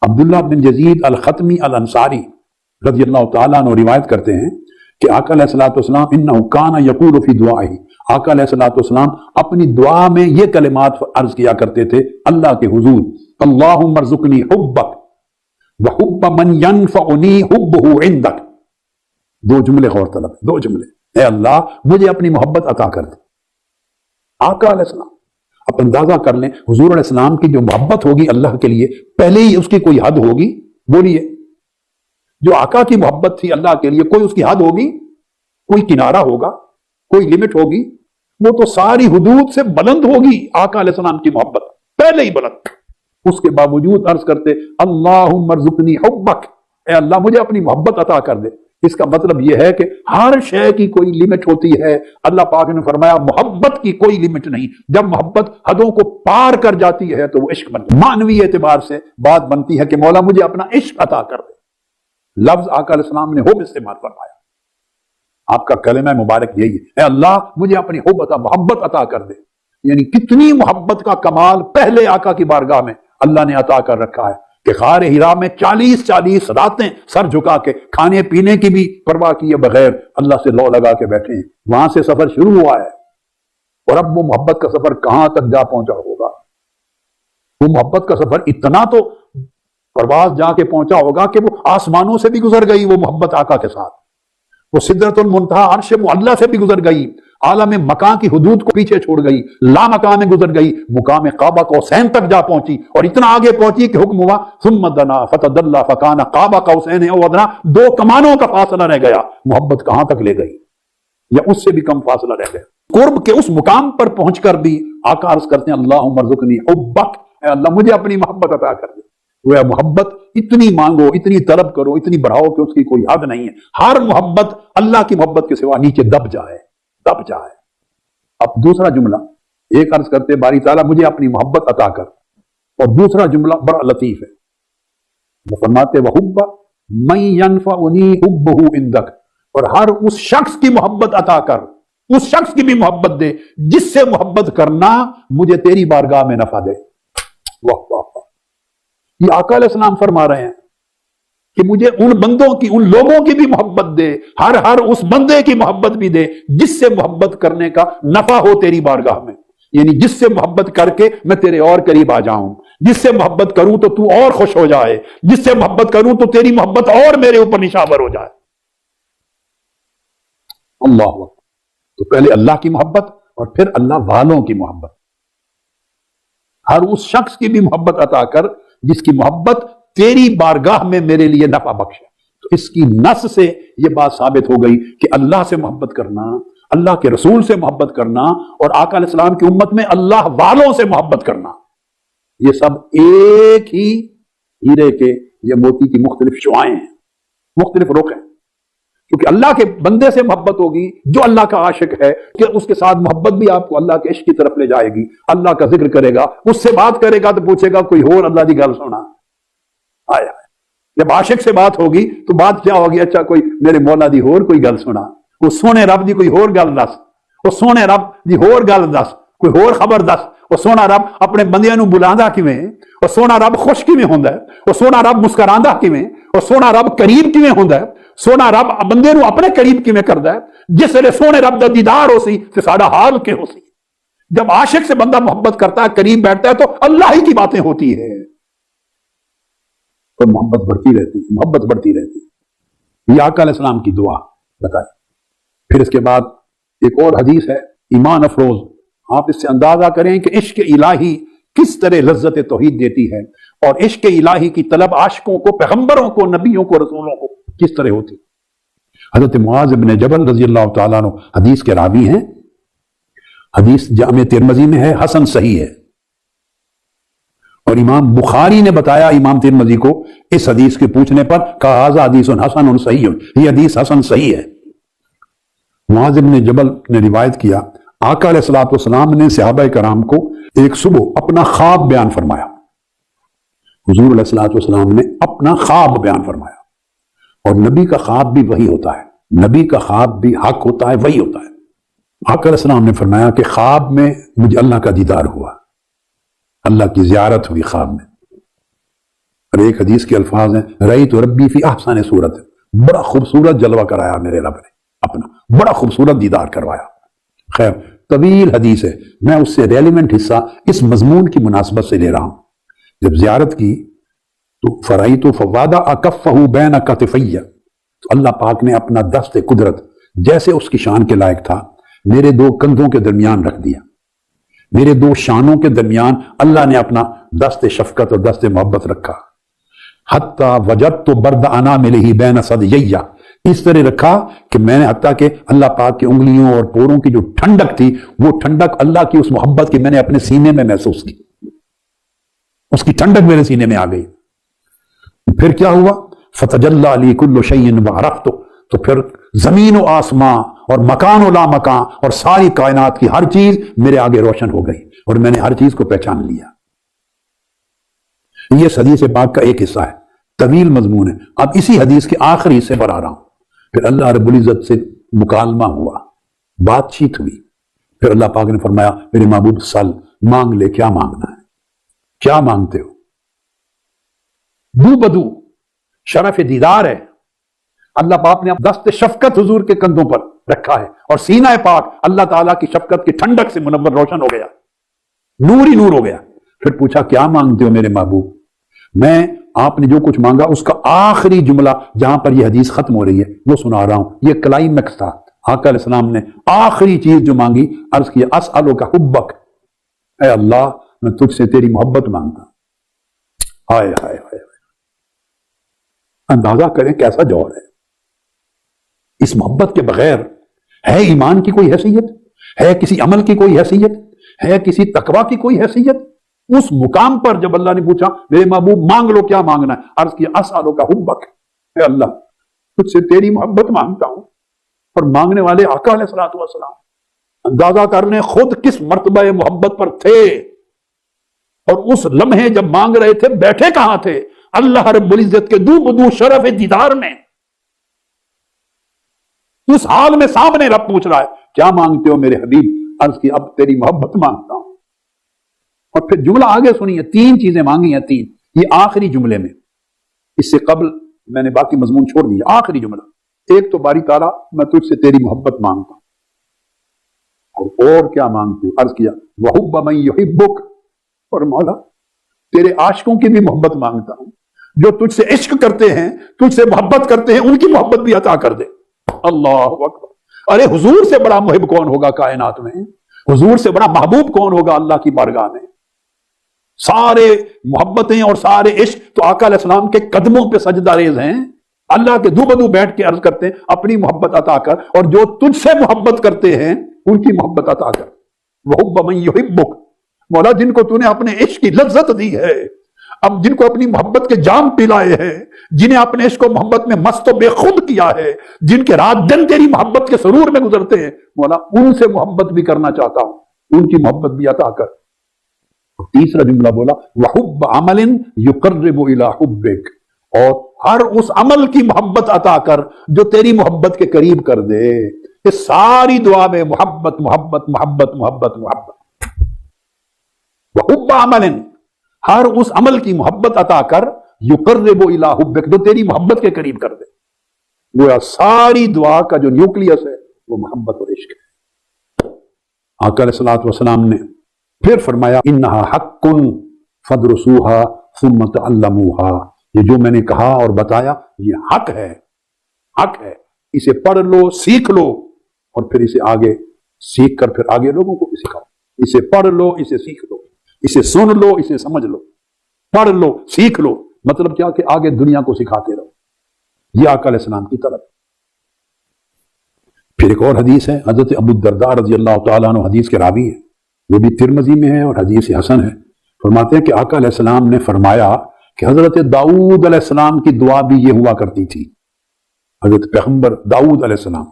عبداللہ بن یزید الختمی الانصاری رضی اللہ تعالیٰ عنہ روایت کرتے ہیں کہ آقا علیہ الصلوۃ والسلام انہ کان یقول فی دعائہ، آقا علیہ الصلوۃ والسلام اپنی دعا میں یہ کلمات عرض کیا کرتے تھے اللہ کے حضور، اللہم ارزقنی حبک وحب من ینفعنی حبہ عندک. دو جملے غور طلب، دو جملے. اے اللہ مجھے اپنی محبت عطا کر دے. آقا علیہ السلام، آپ اندازہ کر لیں حضور علیہ السلام کی جو محبت ہوگی اللہ کے لیے، پہلے ہی اس کی کوئی حد ہوگی؟ بولیے. جو آقا کی محبت تھی اللہ کے لیے، کوئی اس کی حد ہوگی؟ کوئی کنارہ ہوگا؟ کوئی لمٹ ہوگی؟ وہ تو ساری حدود سے بلند ہوگی آقا علیہ السلام کی محبت، پہلے ہی بلند. اس کے باوجود عرض کرتے اللہم ارزقنی حبک، اے اللہ مجھے اپنی محبت عطا کر دے. اس کا مطلب یہ ہے کہ ہر شے کی کوئی لمٹ ہوتی ہے. اللہ پاک نے فرمایا محبت کی کوئی لمٹ نہیں. جب محبت حدوں کو پار کر جاتی ہے تو وہ عشق بنتی ہے. معنوی اعتبار سے بات بنتی ہے کہ مولا مجھے اپنا عشق عطا کر دے. لفظ آقا علیہ السلام نے حب استعمال فرمایا. آپ کا کلمہ مبارک یہی ہے، اے اللہ مجھے اپنی حب عطا، محبت عطا کر دے. یعنی کتنی محبت کا کمال پہلے آقا کی بارگاہ میں اللہ نے عطا کر رکھا ہے کہ غار حرا میں 40 راتیں سر جھکا کے کھانے پینے کی بھی پرواہ کیے بغیر اللہ سے لو لگا کے بیٹھے ہیں. وہاں سے سفر شروع ہوا ہے اور اب وہ محبت کا سفر کہاں تک جا پہنچا ہوگا. وہ محبت کا سفر اتنا تو پرواز جا کے پہنچا ہوگا کہ وہ آسمانوں سے بھی گزر گئی وہ محبت آقا کے ساتھ. وہ سدرۃ المنتہا عرش معلیٰ سے بھی گزر گئی، عالم مکان کی حدود کو پیچھے چھوڑ گئی، لا مکان میں گزر گئی، مقام قعبہ قوسین تک جا پہنچی اور اتنا آگے پہنچی کہ حکم ہوا ثم دنا فتدلی فکان قاب قوسین او ادنی، 2 کمانوں کا فاصلہ رہ گیا. محبت کہاں تک لے گئی؟ یا اس سے بھی کم فاصلہ رہ گیا. قرب کے اس مقام پر پہنچ کر بھی آقا عرض کرتے ہیں اللہم ارزقنی حبک، اے اللہ مجھے اپنی محبت عطا کر دے. وہ محبت اتنی مانگو، اتنی طلب کرو، اتنی بڑھاؤ کہ اس کی کوئی حد نہیں ہے. ہر محبت اللہ کی محبت کے سوا نیچے دب جائے. اب دوسرا جملہ ایک عرض کرتے باری تعالیٰ مجھے اپنی محبت عطا کر، اور دوسرا جملہ بڑا لطیف ہے. وہ فرماتے وحب من ینفعنی حبہ عندک، اور ہر اس شخص کی محبت عطا کر، اس شخص کی بھی محبت دے جس سے محبت کرنا مجھے تیری بارگاہ میں نفع دے. واہ واہ واہ. یہ آقا علیہ السلام فرما رہے ہیں کہ مجھے ان بندوں کی، ان لوگوں کی بھی محبت دے، ہر اس بندے کی محبت بھی دے جس سے محبت کرنے کا نفع ہو تیری بارگاہ میں. یعنی جس سے محبت کر کے میں تیرے اور قریب آ جاؤں، جس سے محبت کروں تو تو اور خوش ہو جائے، جس سے محبت کروں تو تیری محبت اور میرے اوپر نشاور ہو جائے. اللہ اکبر. تو پہلے اللہ کی محبت اور پھر اللہ والوں کی محبت. ہر اس شخص کی بھی محبت عطا کر جس کی محبت تیری بارگاہ میں میرے لیے نفع بخش ہے. تو اس کی نص سے یہ بات ثابت ہو گئی کہ اللہ سے محبت کرنا، اللہ کے رسول سے محبت کرنا، اور آقا علیہ السلام کی امت میں اللہ والوں سے محبت کرنا، یہ سب ایک ہی ہیرے کے یا موتی کی مختلف شعائیں ہیں، مختلف رخ ہیں. کیونکہ اللہ کے بندے سے محبت ہوگی جو اللہ کا عاشق ہے کہ اس کے ساتھ محبت بھی آپ کو اللہ کے عشق کی طرف لے جائے گی. اللہ کا ذکر کرے گا، اس سے بات کرے گا تو پوچھے گا کوئی اور اللہ دی گل سنا. آیا جب عاشق سے بات ہوگی تو بات کیا ہوگی؟ اچھا کوئی میرے مولا دی اور کوئی گل سنا، وہ سونے رب دی کوئی اور گل دس، وہ سونے رب دی اور گل دس، کوئی اور خبر دس. وہ سونا رب اپنے بندیاں نو بلاندا کیویں، وہ سونا رب خوش کیویں ہوندا ہے، وہ سونا رب مسکراندا کیویں، وہ سونا رب قریب کیویں ہوندا ہے، سونا رب بندے نو اپنے قریب کیویں کردا ہے. جس ویلے سونے رب دا دیدار ہو سی تے ساڈا حال کہ ہو سی. جب عاشق سے بندہ محبت کرتا ہے، قریب بیٹھتا ہے، تو اللہ ہی کی باتیں ہوتی ہے، تو محبت بڑھتی رہتی، محبت بڑھتی رہتی. یہ آقا علیہ السلام کی دعا بتائیں. پھر اس کے بعد ایک اور حدیث ہے ایمان افروز. آپ اس سے اندازہ کریں کہ عشق الہی کس طرح لذت توحید دیتی ہے، اور عشق الہی کی طلب عاشقوں کو، پیغمبروں کو، نبیوں کو، رسولوں کو کس طرح ہوتی. حضرت معاذ بن جبل رضی اللہ تعالیٰ عنہ حدیث کے راوی ہیں. حدیث جامع ترمذی میں ہے، حسن صحیح ہے. اور امام بخاری نے بتایا امام ترمذی کو اس حدیث کے پوچھنے پر، کہا ھذا حدیث حسن صحیح، یہ حدیث حسن صحیح ہے. معاذ بن جبل نے روایت کیا آقا علیہ الصلوۃ والسلام نے صحابہ کرام کو ایک صبح اپنا خواب بیان فرمایا. حضور علیہ الصلوۃ والسلام نے اپنا خواب بیان فرمایا، اور نبی کا خواب بھی وہی ہوتا ہے، نبی کا خواب بھی حق ہوتا ہے، وہی ہوتا ہے. آقا علیہ السلام نے فرمایا کہ خواب میں مجھے اللہ کا دیدار ہوا، اللہ کی زیارت ہوئی خواب میں. اور ایک حدیث کے الفاظ ہیں رأیت ربی فی احسن صورت، بڑا خوبصورت جلوہ کرایا میرے رب نے اپنا، بڑا خوبصورت دیدار کروایا۔ خیر طویل حدیث ہے، میں اس سے ریلیونٹ حصہ اس مضمون کی مناسبت سے لے رہا ہوں۔ جب زیارت کی تو فرأیت فوادع کفہ بین کتفی، تو اللہ پاک نے اپنا دست قدرت جیسے اس کی شان کے لائق تھا میرے دو کندھوں کے درمیان رکھ دیا، میرے دو شانوں کے درمیان اللہ نے اپنا دست شفقت اور دست محبت رکھا۔ حتی وجدت برد اناملہ بین ثدییہ، اس طرح رکھا کہ میں نے حتیٰ کہ اللہ پاک کی انگلیوں اور پوروں کی جو ٹھنڈک تھی وہ ٹھنڈک اللہ کی اس محبت کی میں نے اپنے سینے میں محسوس کی، اس کی ٹھنڈک میرے سینے میں آ گئی۔ پھر کیا ہوا؟ فتجلی لی کل شیء وعرفت، تو پھر زمین و آسمان اور مکان و لا مکان اور ساری کائنات کی ہر چیز میرے آگے روشن ہو گئی اور میں نے ہر چیز کو پہچان لیا۔ یہ حدیث پاک کا ایک حصہ ہے، طویل مضمون ہے۔ اب اسی حدیث کے آخری حصے پر آ رہا ہوں۔ پھر اللہ رب العزت سے مکالمہ ہوا، بات چیت ہوئی، پھر اللہ پاک نے فرمایا میرے محبوب سل، مانگ لے، کیا مانگنا ہے، کیا مانگتے ہو؟ دو بدو شرف دیدار ہے، اللہ پاک نے دست شفقت حضور کے کندھوں پر رکھا ہے اور سینہ پاک اللہ تعالیٰ کی شفقت کی ٹھنڈک سے منور روشن ہو گیا، نور ہی نور ہو گیا۔ پھر پوچھا کیا مانگتے ہو میرے محبوب؟ میں آپ نے جو کچھ مانگا اس کا آخری جملہ جہاں پر یہ حدیث ختم ہو رہی ہے وہ سنا رہا ہوں، یہ کلائمیکس تھا۔ آقا علیہ السلام نے آخری چیز جو مانگی، عرض کیا اسألک حبک، اے اللہ میں تجھ سے تیری محبت مانگتا ہوں۔ ہائے ہائے ہائے، اندازہ کریں کیسا جوہر ہے اس محبت کے بغیر۔ ہے ایمان کی کوئی حیثیت؟ ہے کسی عمل کی کوئی حیثیت؟ ہے کسی تقوی کی کوئی حیثیت؟ اس مقام پر جب اللہ نے پوچھا میرے محبوب مانگ لو، کیا مانگنا ہے؟ عرض کیا اسألک حبک، اے اللہ تجھ سے تیری محبت مانگتا ہوں۔ اور مانگنے والے آقا علیہ الصلوۃ والسلام اندازہ کرنے خود کس مرتبہ محبت پر تھے، اور اس لمحے جب مانگ رہے تھے بیٹھے کہاں تھے؟ اللہ رب العزت کے دو بدو شرف دیدار میں، اس حال میں سامنے رب پوچھ رہا ہے کیا مانگتے ہو میرے حبیب؟ عرض کی اب تیری محبت مانگتا ہوں۔ اور پھر جملہ آگے سنیے، تین چیزیں مانگی ہیں، تین، یہ آخری جملے میں، اس سے قبل میں نے باقی مضمون چھوڑ دیا۔ آخری جملہ، ایک تو باری تعالیٰ میں تجھ سے تیری محبت مانگتا ہوں، اور کیا مانگتے ہو؟ عرض کیا وحب من یحبک، اور مولا تیرے عاشقوں کی بھی محبت مانگتا ہوں، جو تجھ سے عشق کرتے ہیں، تجھ سے محبت کرتے ہیں، ان کی محبت بھی عطا کر دے۔ اللہ اکبر، ارے حضور سے بڑا محب کون ہوگا کائنات میں؟ حضور سے بڑا محبوب کون ہوگا اللہ کی بارگاہ میں؟ سارے محبتیں اور سارے عشق تو آقا علیہ السلام کے قدموں پہ سجدہ ریز ہیں۔ اللہ کے دو بدو بیٹھ کے عرض کرتے ہیں اپنی محبت عطا کر، اور جو تجھ سے محبت کرتے ہیں ان کی محبت عطا کر۔ وحب من یحبک، مولا جن کو تو نے اپنے عشق کی لذت دی ہے، اب جن کو اپنی محبت کے جام پلائے ہیں، جنہیں اپنے عشق و محبت میں مست و بے خود کیا ہے، جن کے رات دن تیری محبت کے سرور میں گزرتے ہیں، مولا ان سے محبت بھی کرنا چاہتا ہوں، ان کی محبت بھی عطا کر۔ تیسرا جملہ بولا وحب عمل یقرب الی حبک، اور ہر اس عمل کی محبت عطا کر جو تیری محبت کے قریب کر دے۔ اس ساری دعا میں محبت محبت محبت محبت محبت، وحب عمل، ہر اس عمل کی محبت عطا کر یقرب الی حبک، جو تیری محبت کے قریب کر دے۔ گویا ساری دعا کا جو نیوکلیس ہے وہ محبت اور عشق ہے۔ آقا علیہ الصلوۃ والسلام نے پھر فرمایا انہا حق فدرسوہا ثم تعلموہا، یہ جو میں نے کہا اور بتایا یہ حق ہے، حق ہے، اسے پڑھ لو، سیکھ لو، اور پھر اسے آگے سیکھ کر پھر آگے لوگوں کو بھی سکھاؤ۔ اسے پڑھ لو، اسے سیکھ لو، اسے سن لو، اسے سمجھ لو، پڑھ لو، سیکھ لو، مطلب کیا کہ آگے دنیا کو سکھاتے رہو۔ یہ آقا علیہ السلام کی طلب۔ پھر ایک اور حدیث ہے، حضرت ابو الدرداء رضی اللہ تعالیٰ عنہ حدیث کے راوی ہے، وہ بھی ترمذی میں ہے اور حدیث حسن ہے۔ فرماتے ہیں کہ آقا علیہ السلام نے فرمایا کہ حضرت داؤد علیہ السلام کی دعا بھی یہ ہوا کرتی تھی۔ حضرت پیغمبر داؤد علیہ السلام،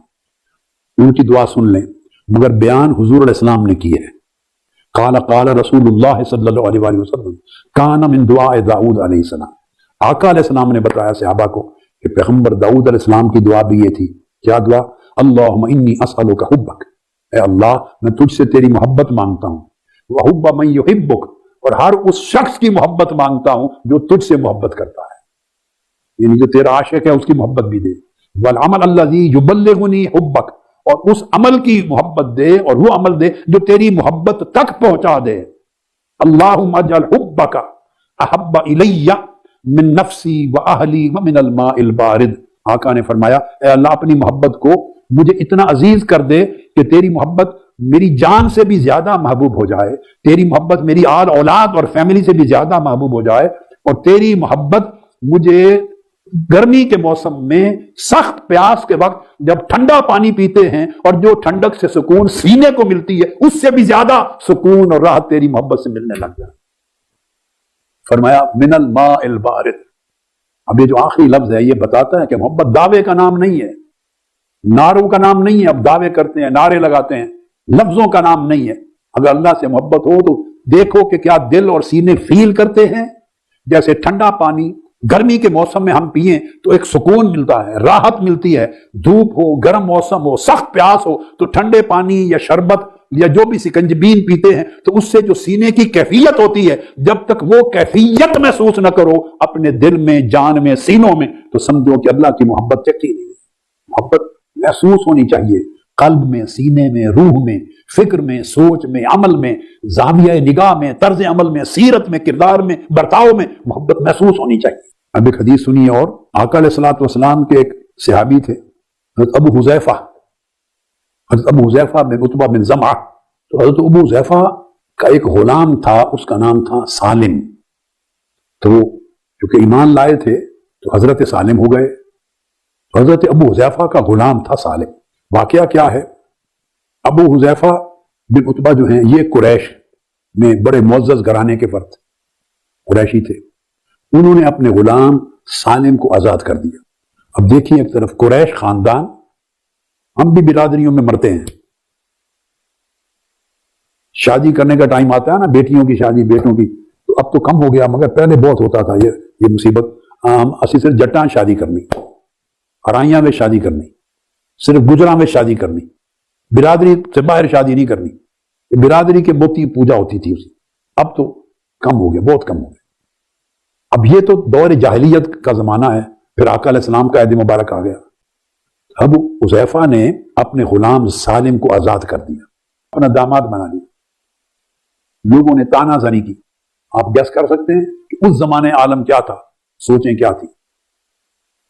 ان کی دعا سن لیں، مگر بیان حضور علیہ السلام نے کی ہے۔ قال قال رسول اللہ صلی اللہ علیہ وآلہ وسلم کان من دعاء داؤد علیہ السلام، آقا علیہ السلام نے بتایا صحابہ کو کہ پیغمبر داؤد علیہ السلام کی دعا بھی یہ تھی۔ کیا دعا؟ اللہم انی اسألک حبک، اے اللہ میں تجھ سے تیری محبت مانگتا ہوں، وحب من یحبک، اور ہر اس شخص کی محبت مانگتا ہوں جو تجھ سے محبت کرتا ہے، یعنی جو تیرا عاشق ہے اس کی محبت بھی دے۔ والعمل الذی یبلغنی حبک، اور اس عمل کی محبت دے، اور وہ عمل دے جو تیری محبت تک پہنچا دے۔ اللہم اجعل حبک احب الی من نفسی و اہلی و من الماء البارد۔ آقا نے فرمایا اے اللہ اپنی محبت کو مجھے اتنا عزیز کر دے کہ تیری محبت میری جان سے بھی زیادہ محبوب ہو جائے، تیری محبت میری آل اولاد اور فیملی سے بھی زیادہ محبوب ہو جائے، اور تیری محبت مجھے گرمی کے موسم میں سخت پیاس کے وقت جب ٹھنڈا پانی پیتے ہیں اور جو ٹھنڈک سے سکون سینے کو ملتی ہے اس سے بھی زیادہ سکون اور راحت تیری محبت سے ملنے لگ جائے۔ فرمایا من الماء البارد۔ اب یہ جو آخری لفظ ہے یہ بتاتا ہے کہ محبت دعوے کا نام نہیں ہے، نعروں کا نام نہیں ہے۔ اب دعوے کرتے ہیں، نعرے لگاتے ہیں، لفظوں کا نام نہیں ہے۔ اگر اللہ سے محبت ہو تو دیکھو کہ کیا دل اور سینے فیل کرتے ہیں، جیسے ٹھنڈا پانی گرمی کے موسم میں ہم پئیں تو ایک سکون ملتا ہے، راحت ملتی ہے۔ دھوپ ہو، گرم موسم ہو، سخت پیاس ہو تو ٹھنڈے پانی یا شربت یا جو بھی سکنجبین پیتے ہیں تو اس سے جو سینے کی کیفیت ہوتی ہے، جب تک وہ کیفیت محسوس نہ کرو اپنے دل میں، جان میں، سینوں میں، تو سمجھو کہ اللہ کی محبت چکی نہیں ہے۔ محبت محسوس ہونی چاہیے، قلب میں، سینے میں، روح میں، فکر میں، سوچ میں، عمل میں، زاویہ نگاہ میں، طرز عمل میں، سیرت میں، کردار میں، برتاؤ میں محبت محسوس ہونی چاہیے۔ اب ایک حدیث سنیے، اور آقا علیہ الصلوۃ والسلام کے ایک صحابی تھے حضرت ابو حذیفہ بن عتبہ بن زمعہ۔ تو حضرت ابو حذیفہ کا ایک غلام تھا، اس کا نام تھا سالم۔ تو چونکہ ایمان لائے تھے تو حضرت سالم ہو گئے۔ حضرت ابو حذیفہ کا غلام تھا سالم۔ واقعہ کیا ہے؟ ابو حذیفہ بن عتبہ جو ہیں یہ قریش میں بڑے معزز گھرانے کے فرد قریشی تھے۔ انہوں نے اپنے غلام سالم کو آزاد کر دیا۔ اب دیکھیں، ایک طرف قریش خاندان، ہم بھی برادریوں میں مرتے ہیں، شادی کرنے کا ٹائم آتا ہے نا، بیٹیوں کی شادی، بیٹوں کی، تو اب تو کم ہو گیا مگر پہلے بہت ہوتا تھا یہ مصیبت۔ اسی صرف جٹاں شادی کرنی، ارائیاں میں شادی کرنی، صرف گجراں میں شادی کرنی، برادری سے باہر شادی نہیں کرنی، برادری کے موتی پوجا ہوتی تھی اسی۔ اب تو کم ہو گیا، بہت کم ہو گیا۔ اب یہ تو دور جاہلیت کا زمانہ ہے، پھر آقا علیہ السلام کا عہد مبارک آ گیا۔ اب حذیفہ نے اپنے غلام سالم کو آزاد کر دیا، اپنا داماد بنا لیا۔ لوگوں نے تانا زنی کی۔ آپ گیس کر سکتے ہیں کہ اس زمانے عالم کیا تھا، سوچیں کیا تھی؟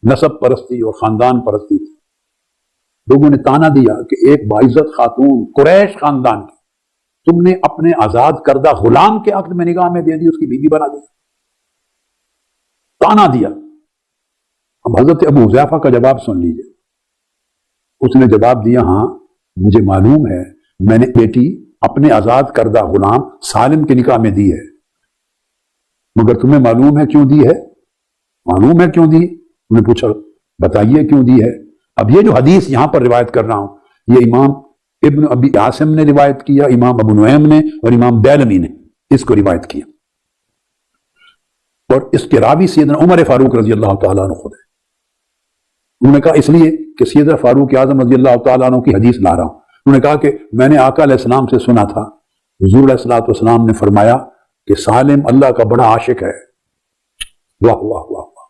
نسب پرستی اور خاندان پرستی تھی۔ لوگوں نے تانا دیا کہ ایک باعزت خاتون قریش خاندان کی تم نے اپنے آزاد کردہ غلام کے عقد میں نگاہ میں دے دی، اس کی بیوی بنا دی، تانا دیا۔ اب حضرت ابو حذیفہ کا جواب سن لیجئے۔ اس نے جواب دیا، ہاں مجھے معلوم ہے، میں نے بیٹی اپنے آزاد کردہ غلام سالم کے نکاح میں دی ہے، مگر تمہیں معلوم ہے کیوں دی ہے؟ معلوم ہے کیوں دی؟ انہوں نے پوچھا بتائیے کیوں دی ہے۔ اب یہ جو حدیث یہاں پر روایت کر رہا ہوں یہ امام ابن ابی عاصم نے روایت کیا، امام ابو نعیم نے اور امام دیلمی نے اس کو روایت کیا، اور اس کے راوی سیدنا عمر فاروق رضی اللہ تعالیٰ عنہ خود ہے۔ انہوں نے کہا اس لیے کہ سیدنا فاروق اعظم رضی اللہ تعالیٰ عنہ کی حدیث لا رہا ہوں۔ انہوں نے کہا کہ میں نے آقا علیہ السلام سے سنا تھا، حضور علیہ الصلوۃ والسلام نے فرمایا کہ سالم اللہ کا بڑا عاشق ہے۔ واہ واہ واہ واہ،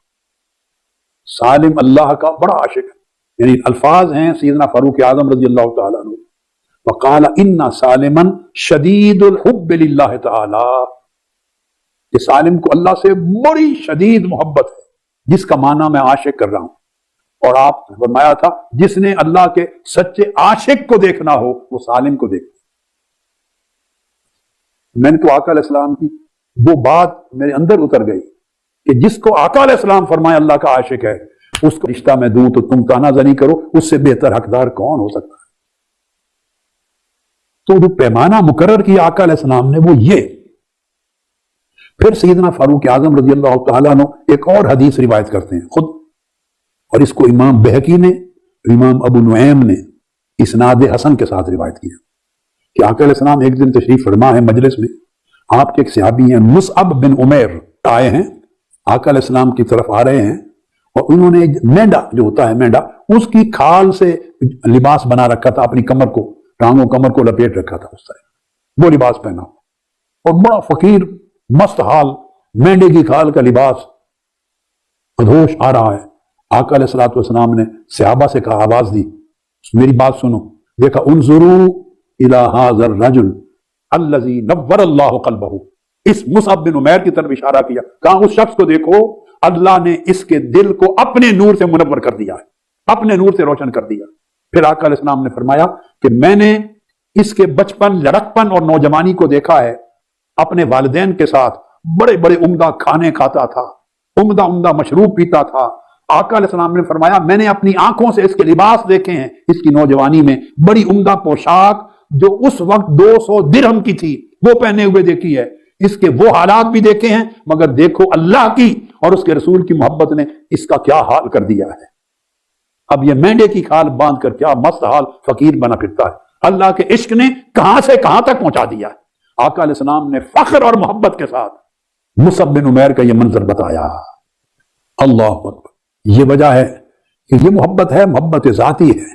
سالم اللہ کا بڑا عاشق ہے۔ یعنی الفاظ ہیں سیدنا فاروق اعظم رضی اللہ تعالیٰ عنہ، وقال ان سالما شدید الحب للہ تعالی، کہ سالم کو اللہ سے بڑی شدید محبت ہے، جس کا معنی میں عاشق کر رہا ہوں۔ اور آپ نے فرمایا تھا جس نے اللہ کے سچے عاشق کو دیکھنا ہو وہ سالم کو دیکھنا۔ میں نے تو آقا علیہ السلام کی وہ بات میرے اندر اتر گئی کہ جس کو آقا علیہ السلام فرمائے اللہ کا عاشق ہے، اس کو رشتہ میں دوں تو تم تانا زنی کرو، اس سے بہتر حقدار کون ہو سکتا ہے؟ تو جو پیمانہ مقرر کیا آقا علیہ السلام نے وہ یہ۔ پھر سیدنا فاروق اعظم رضی اللہ تعالیٰ عنہ ایک اور حدیث روایت کرتے ہیں خود، اور اس کو امام بہقی نے، امام ابو نعیم نے اسناد حسن کے ساتھ روایت کیا کہ آقا علیہ السلام ایک دن تشریف فرما ہے مجلس میں، آپ کے ایک صحابی ہیں مصعب بن عمیر آئے ہیں، آقا علیہ السلام کی طرف آ رہے ہیں، اور انہوں نے مینڈا جو ہوتا ہے مینڈا، اس کی کھال سے لباس بنا رکھا تھا، اپنی کمر کو، ٹانگوں کمر کو لپیٹ رکھا تھا، اس طرح وہ لباس پہنا، اور بڑا فقیر مست حال مینڈے کی کھال کا لباس ادھوش آ رہا ہے۔ آقا علیہ الصلوۃ والسلام نے صحابہ سے کہا، آواز دی، میری بات سنو۔ دیکھا انظروا الی ھذا الرجل الذی نور اللہ قلبہ، اس مصعب بن عمیر کی طرف اشارہ کیا، کہا اس شخص کو دیکھو اللہ نے اس کے دل کو اپنے نور سے منور کر دیا ہے، اپنے نور سے روشن کر دیا۔ پھر آقا علیہ السلام نے فرمایا کہ میں نے اس کے بچپن، لڑکپن اور نوجوانی کو دیکھا ہے، اپنے والدین کے ساتھ بڑے بڑے عمدہ کھانے کھاتا تھا، عمدہ مشروب پیتا تھا۔ آقا علیہ السلام نے فرمایا میں نے اپنی آنکھوں سے اس کے لباس دیکھے ہیں، اس کی نوجوانی میں بڑی عمدہ پوشاک جو اس وقت 200 درہم کی تھی وہ پہنے ہوئے دیکھی ہے، اس کے وہ حالات بھی دیکھے ہیں، مگر دیکھو اللہ کی اور اس کے رسول کی محبت نے اس کا کیا حال کر دیا ہے۔ اب یہ مینڈے کی کھال باندھ کر کیا مست حال فقیر بنا پھرتا ہے، اللہ کے عشق نے کہاں سے کہاں تک پہنچا دیا ہے۔ آقا علیہ السلام نے فخر اور محبت کے ساتھ مصعب بن عمیر کا یہ منظر بتایا۔ اللہ اکبر، یہ وجہ ہے کہ یہ محبت ہے، محبت ذاتی ہے،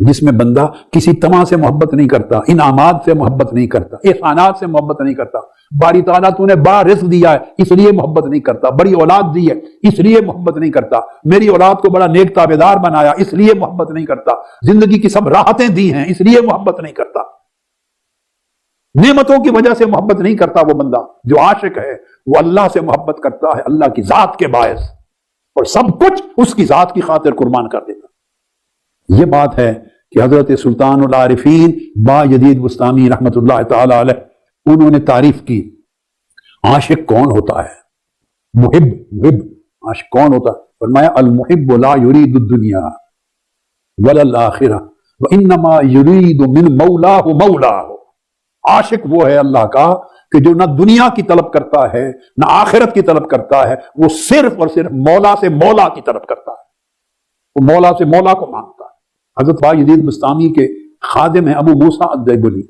جس میں بندہ کسی تماں سے محبت نہیں کرتا، انعامات سے محبت نہیں کرتا، احسانات سے محبت نہیں کرتا۔ باری تعالیٰ تو نے بڑا رزق دیا ہے اس لیے محبت نہیں کرتا، بڑی اولاد دی ہے اس لیے محبت نہیں کرتا، میری اولاد کو بڑا نیک تابعدار بنایا اس لیے محبت نہیں کرتا، زندگی کی سب راحتیں دی ہیں اس لیے محبت نہیں کرتا، نعمتوں کی وجہ سے محبت نہیں کرتا۔ وہ بندہ جو عاشق ہے وہ اللہ سے محبت کرتا ہے اللہ کی ذات کے باعث، اور سب کچھ اس کی ذات کی خاطر قربان کر دیتا۔ یہ بات ہے کہ حضرت سلطان العارفین بایزید بسطامی رحمت اللہ تعالی علیہ انہوں نے تعریف کی عاشق کون ہوتا ہے، محب عاشق کون ہوتا ہے؟ فرمایا المحب لا یرید الدنیا ولا الآخرہ وانما یرید من مولاه مولاه۔ عاشق وہ ہے اللہ کا کہ جو نہ دنیا کی طلب کرتا ہے نہ آخرت کی طلب کرتا ہے، وہ صرف اور صرف مولا سے مولا کی طلب کرتا ہے، وہ مولا سے مولا کو مانگتا ہے۔ حضرت بایزید بسطامی کے خادم ہیں ابو موسیٰ الدیبلی،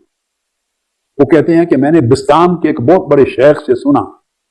وہ کہتے ہیں کہ میں نے بسطام کے ایک بہت بڑے شیخ سے سنا،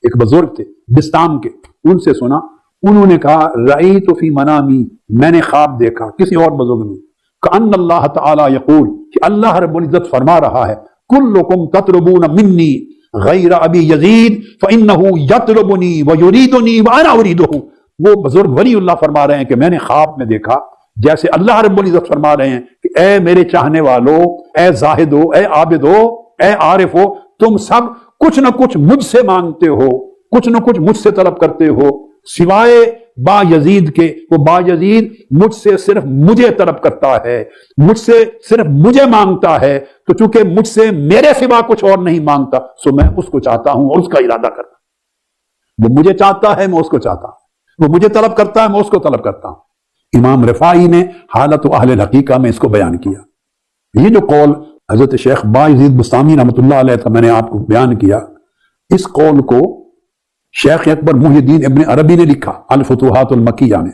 ایک بزرگ تھے بسطام کے، ان سے سنا، انہوں نے کہا رأیت فی منامی، میں نے خواب دیکھا کسی اور بزرگ نے، کأن اللہ تعالی یقول، کہ اللہ رب العزت فرما رہا ہے کلکم تطلبون منی غیر ابی یزید فإنہ یطلبنی ویریدنی وانا اریدہ۔ وہ بزرگ ولی اللہ فرما رہے ہیں کہ میں نے خواب میں دیکھا جیسے اللہ رب العزت فرما رہے ہیں کہ اے میرے چاہنے والو، اے زاہدو، اے عابدو، اے عارفو، تم سب کچھ نہ کچھ مجھ سے مانگتے ہو، کچھ نہ کچھ مجھ سے طلب کرتے ہو، سوائے با یزید کے، وہ با یزید مجھ سے صرف مجھے طلب کرتا ہے، مجھ سے صرف مجھے مانگتا ہے، تو چونکہ مجھ سے میرے سوا کچھ اور نہیں مانگتا، سو میں اس کو چاہتا ہوں اور اس کا ارادہ کرتا ہوں۔ وہ مجھے چاہتا ہے میں اس کو چاہتا ہوں، وہ مجھے طلب کرتا ہے میں اس کو طلب کرتا ہوں۔ امام رفاعی نے حالت و اہل الحقیقہ میں اس کو بیان کیا۔ یہ جو قول حضرت شیخ بایزید بسطامی رحمۃ اللہ علیہ کا میں نے آپ کو بیان کیا، اس قول کو شیخ اکبر محی الدین ابن عربی نے لکھا الفتوحات المکیہ میں،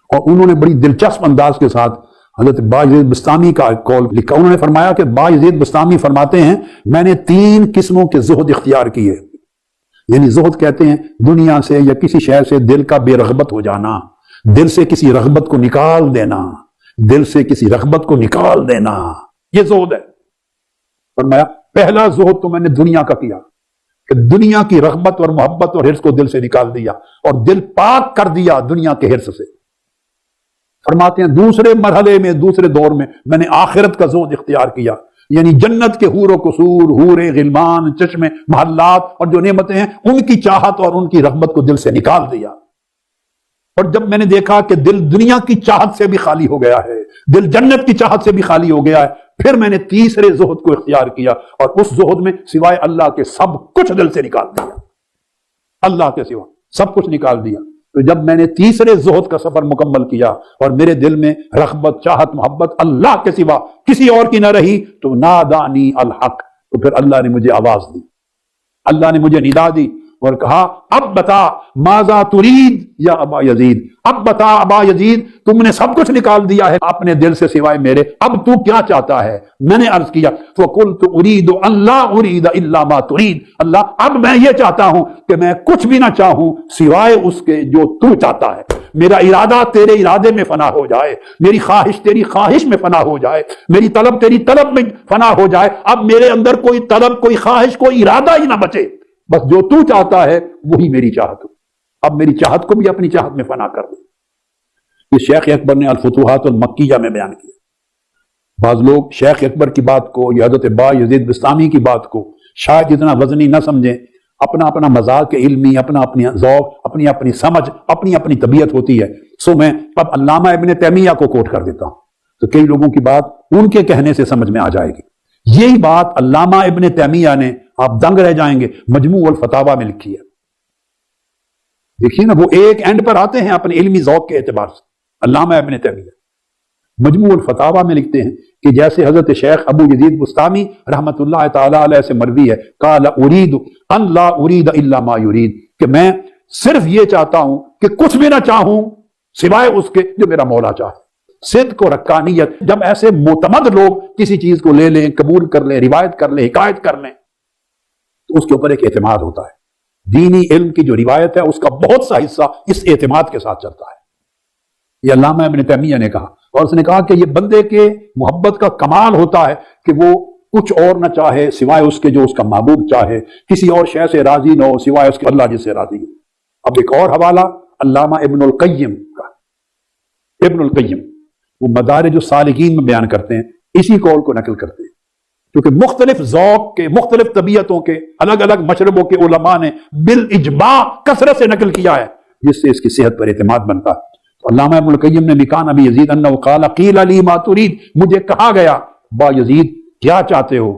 اور انہوں نے بڑی دلچسپ انداز کے ساتھ حضرت بایزید بسطامی کا قول لکھا۔ انہوں نے فرمایا کہ بایزید بسطامی فرماتے ہیں میں نے 3 قسموں کے زہد اختیار کیے، یعنی زہد کہتے ہیں دنیا سے یا کسی شے سے دل کا بے رغبت ہو جانا، دل سے کسی رغبت کو نکال دینا، دل سے کسی رغبت کو نکال دینا، یہ زہد ہے۔ فرمایا پہلا زہد تو میں نے دنیا کا کیا کہ دنیا کی رغبت اور محبت اور حرص کو دل سے نکال دیا اور دل پاک کر دیا دنیا کے حرص سے۔ فرماتے ہیں دوسرے مرحلے میں، دوسرے دور میں میں نے آخرت کا زہد اختیار کیا، یعنی جنت کے حور و قصور، حوریں، غلمان، چشمے، محلات اور جو نعمتیں ہیں ان کی چاہت اور ان کی رغبت کو دل سے نکال دیا۔ اور جب میں نے دیکھا کہ دل دنیا کی چاہت سے بھی خالی ہو گیا ہے، دل جنت کی چاہت سے بھی خالی ہو گیا ہے، پھر میں نے تیسرے زہد کو اختیار کیا اور اس زہد میں سوائے اللہ کے سب کچھ دل سے نکال دیا، اللہ کے سوا سب کچھ نکال دیا۔ تو جب میں نے تیسرے زہد کا سفر مکمل کیا اور میرے دل میں رغبت، چاہت، محبت اللہ کے سوا کسی اور کی نہ رہی، تو نادانی الحق، تو پھر اللہ نے مجھے آواز دی، اللہ نے مجھے ندا دی اور کہا اب بتا ماذا ترید یا ابا یزید، اب بتا ابا یزید تم نے سب کچھ نکال دیا ہے اپنے دل سے سوائے میرے، اب تو کیا چاہتا ہے؟ میں نے عرض کیا فقلت ارید ان لا ارید الا ما ترید، اللہ اب میں یہ چاہتا ہوں کہ میں کچھ بھی نہ چاہوں سوائے اس کے جو تو چاہتا ہے، میرا ارادہ تیرے ارادے میں فنا ہو جائے، میری خواہش تیری خواہش میں فنا ہو جائے، میری طلب تیری طلب میں فنا ہو جائے، اب میرے اندر کوئی طلب، کوئی خواہش، کوئی ارادہ ہی نہ بچے، بس جو تو چاہتا ہے وہی میری چاہت ہو، اب میری چاہت کو بھی اپنی چاہت میں فنا کر دے۔ یہ شیخ اکبر نے الفتوحات المکیہ میں بیان کیا۔ بعض لوگ شیخ اکبر کی بات کو یا حضرت با یزید بستامی کی بات کو شاید اتنا وزنی نہ سمجھیں، اپنا اپنا مذاق علمی، اپنا اپنی ذوق، اپنی اپنی سمجھ، اپنی اپنی طبیعت ہوتی ہے۔ سو میں اب علامہ ابن تیمیہ کو کوٹ کر دیتا ہوں تو کئی لوگوں کی بات ان کے کہنے سے سمجھ میں آ جائے گی۔ یہی بات علامہ ابن تیمیہ نے، آپ دنگ رہ جائیں گے، مجموع الفتاوی میں لکھی ہے۔ دیکھیے نا، وہ ایک اینڈ پر آتے ہیں اپنے علمی ذوق کے اعتبار سے۔ علامہ ابن تیمیہ مجموع الفتاوی میں لکھتے ہیں کہ جیسے حضرت شیخ ابو یزید بستامی رحمت اللہ تعالی علیہ سے مروی ہے، قال ارید ان لا ارید الا ما یرید، کہ میں صرف یہ چاہتا ہوں کہ کچھ بھی نہ چاہوں سوائے اس کے جو میرا مولا چاہے۔ صدق و رکانیت، جب ایسے معتمد لوگ کسی چیز کو لے لیں، قبول کر لیں، روایت کر لیں، حکایت کر لیں، تو اس کے اوپر ایک اعتماد ہوتا ہے۔ دینی علم کی جو روایت ہے اس کا بہت سا حصہ اس اعتماد کے ساتھ چلتا ہے۔ یہ علامہ ابن تیمیہ نے کہا، اور اس نے کہا کہ یہ بندے کے محبت کا کمال ہوتا ہے کہ وہ کچھ اور نہ چاہے سوائے اس کے جو اس کا محبوب چاہے، کسی اور شے سے راضی نہ ہو سوائے اس کے اللہ جس سے راضی ہو۔ اب ایک اور حوالہ علامہ ابن القیم کا، ابن القیم وہ مدارج السالکین میں بیان کرتے ہیں، اسی قول کو نقل کرتے ہیں، کیونکہ مختلف ذوق کے، مختلف طبیعتوں کے، الگ الگ مشربوں کے علماء نے بالاجماع کثرت سے نقل کیا ہے، جس سے اس کی صحت پر اعتماد بنتا ہے۔ تو علامہ ابن القیم نے لکھا، نبی یزید انہ قال قیل لی ما ترید، مجھے کہا گیا با یزید کیا چاہتے ہو؟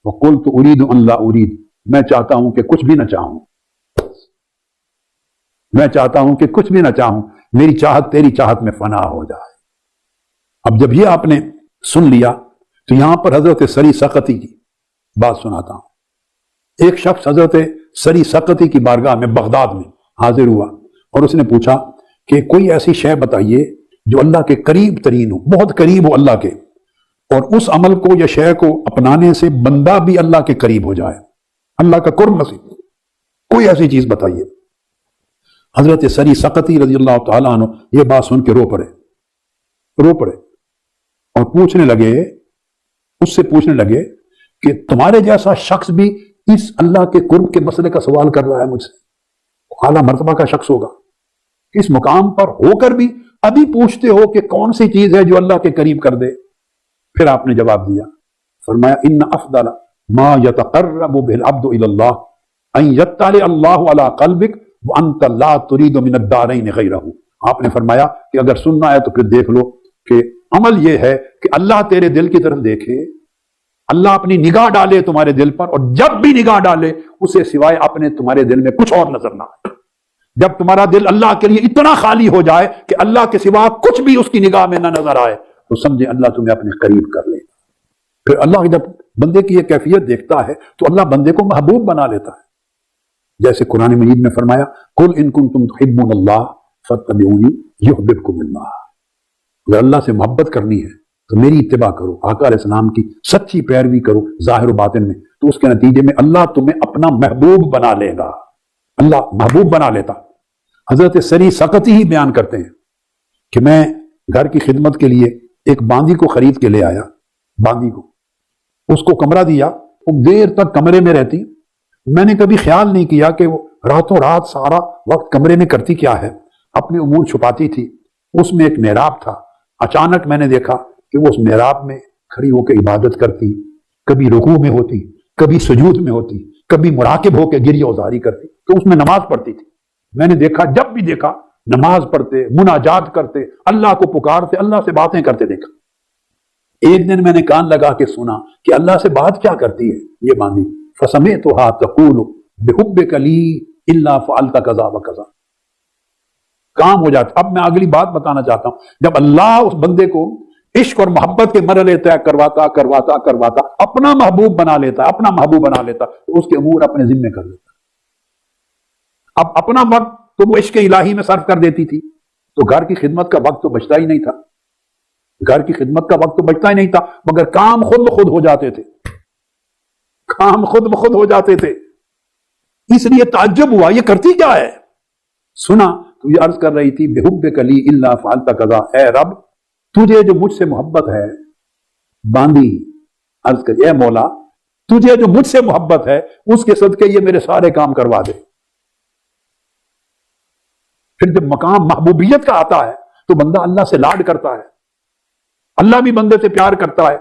وقلت ارید ان لا ارید، میں چاہتا ہوں کہ کچھ بھی نہ چاہوں، میں چاہتا ہوں کہ کچھ بھی نہ چاہوں، میری چاہت تیری چاہت میں فنا ہو جائے۔ اب جب یہ آپ نے سن لیا تو یہاں پر حضرت سری سقطی کی بات سناتا ہوں۔ ایک شخص حضرت سری سقطی کی بارگاہ میں بغداد میں حاضر ہوا اور اس نے پوچھا کہ کوئی ایسی شے بتائیے جو اللہ کے قریب ترین ہو، بہت قریب ہو اللہ کے، اور اس عمل کو یا شے کو اپنانے سے بندہ بھی اللہ کے قریب ہو جائے، اللہ کا قرب نصیب، کوئی ایسی چیز بتائیے۔ حضرت سری سقطی رضی اللہ تعالیٰ عنہ یہ بات سن کے رو پڑے اور پوچھنے لگے، اس سے پوچھنے لگے کہ تمہارے جیسا شخص بھی اس اللہ کے قرب کے مسئلے کا سوال کر رہا ہے مجھ سے، اعلیٰ مرتبہ کا شخص ہوگا، اس مقام پر ہو کر بھی ابھی پوچھتے ہو کہ کون سی چیز ہے جو اللہ کے قریب کر دے؟ پھر آپ نے جواب دیا، فرمایا ان افضل ما يتقرب بالعبد الى الله ان يطلع الله على قلبك وانت لا تريد من الدارين غيره۔ آپ نے فرمایا کہ اگر سننا ہے تو پھر دیکھ لو کہ عمل یہ ہے کہ اللہ تیرے دل کی طرف دیکھے، اللہ اپنی نگاہ ڈالے تمہارے دل پر، اور جب بھی نگاہ ڈالے اسے سوائے اپنے تمہارے دل میں کچھ اور نظر نہ آئے۔ جب تمہارا دل اللہ کے لیے اتنا خالی ہو جائے کہ اللہ کے سوا کچھ بھی اس کی نگاہ میں نہ نظر آئے تو سمجھے اللہ تمہیں اپنے قریب کر لے گا۔ پھر اللہ جب بندے کی یہ کیفیت دیکھتا ہے تو اللہ بندے کو محبوب بنا لیتا ہے، جیسے قرآن مجید میں فرمایا قل ان کنتم تحبون اللہ فاتبعونی یحببکم اللہ، اگر اللہ سے محبت کرنی ہے تو میری اتباع کرو، آقا علیہ السلام کی سچی پیروی کرو ظاہر و باطن میں، تو اس کے نتیجے میں اللہ تمہیں اپنا محبوب بنا لے گا، اللہ محبوب بنا لیتا۔ حضرت سری سقطی ہی بیان کرتے ہیں کہ میں گھر کی خدمت کے لیے ایک باندی کو خرید کے لے آیا، باندی کو، اس کو کمرہ دیا، وہ دیر تک کمرے میں رہتی، میں نے کبھی خیال نہیں کیا کہ وہ راتوں رات سارا وقت کمرے میں کرتی کیا ہے، اپنے امور چھپاتی تھی۔ اس میں ایک محراب تھا، اچانک میں نے دیکھا کہ وہ اس محراب میں کھڑی ہو کے عبادت کرتی، کبھی رکوع میں ہوتی، کبھی سجود میں ہوتی، کبھی مراقب ہو کے گریہ وزاری کرتی، تو اس میں نماز پڑھتی تھی۔ میں نے دیکھا، جب بھی دیکھا نماز پڑھتے، مناجات کرتے، اللہ کو پکارتے، اللہ سے باتیں کرتے دیکھا۔ ایک دن میں نے کان لگا کے سنا کہ اللہ سے بات کیا کرتی ہے یہ باندھی، فسمعتها تقول بحبک لی الا فعلت کذا وکذا، کام ہو جاتا۔ اب میں اگلی بات بتانا چاہتا ہوں، جب اللہ اس بندے کو عشق اور محبت کے مرحلے طے کرواتا کرواتا کرواتا اپنا محبوب بنا لیتا، اپنا محبوب بنا لیتا، تو اس کے امور اپنے ذمے کر لیتا۔ اب اپنا وقت تو وہ عشق الہی میں صرف کر دیتی تھی، تو گھر کی خدمت کا وقت تو بچتا ہی نہیں تھا، گھر کی خدمت کا وقت تو بچتا ہی نہیں تھا، مگر کام خود بخود ہو جاتے تھے، کام خود بخود ہو جاتے تھے۔ اس لیے تعجب ہوا یہ کرتی کیا ہے؟ سنا تو یہ عرض کر رہی تھی بحبک لی الا فعلت کذا، اے رب تجھے جو مجھ سے محبت ہے، باندھی عرض کر اے مولا تجھے جو مجھ سے محبت ہے اس کے صدقے یہ میرے سارے کام کروا دے۔ پھر جب مقام محبوبیت کا آتا ہے تو بندہ اللہ سے لاڈ کرتا ہے، اللہ بھی بندے سے پیار کرتا ہے،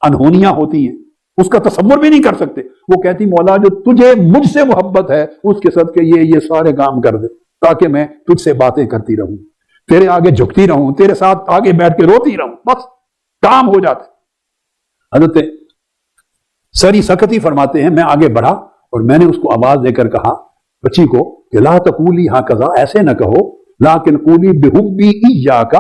انہونیاں ہوتی ہیں، اس کا تصور بھی نہیں کر سکتے۔ وہ کہتی مولا جو تجھے مجھ سے محبت ہے اس کے صدقے یہ سارے کام کر دے تاکہ میں تجھ سے باتیں کرتی رہوں، تیرے آگے جھکتی رہوں، تیرے ساتھ آگے بیٹھ کے روتی رہوں، بس کام ہو جاتے۔ حضرت سری سکتی فرماتے ہیں میں آگے بڑھا اور میں نے اس کو آواز دے کر کہا، بچی کو، کہ لا تقولی ہاکذا، ایسے نہ کہو، لیکن قولی بحبی ایاک،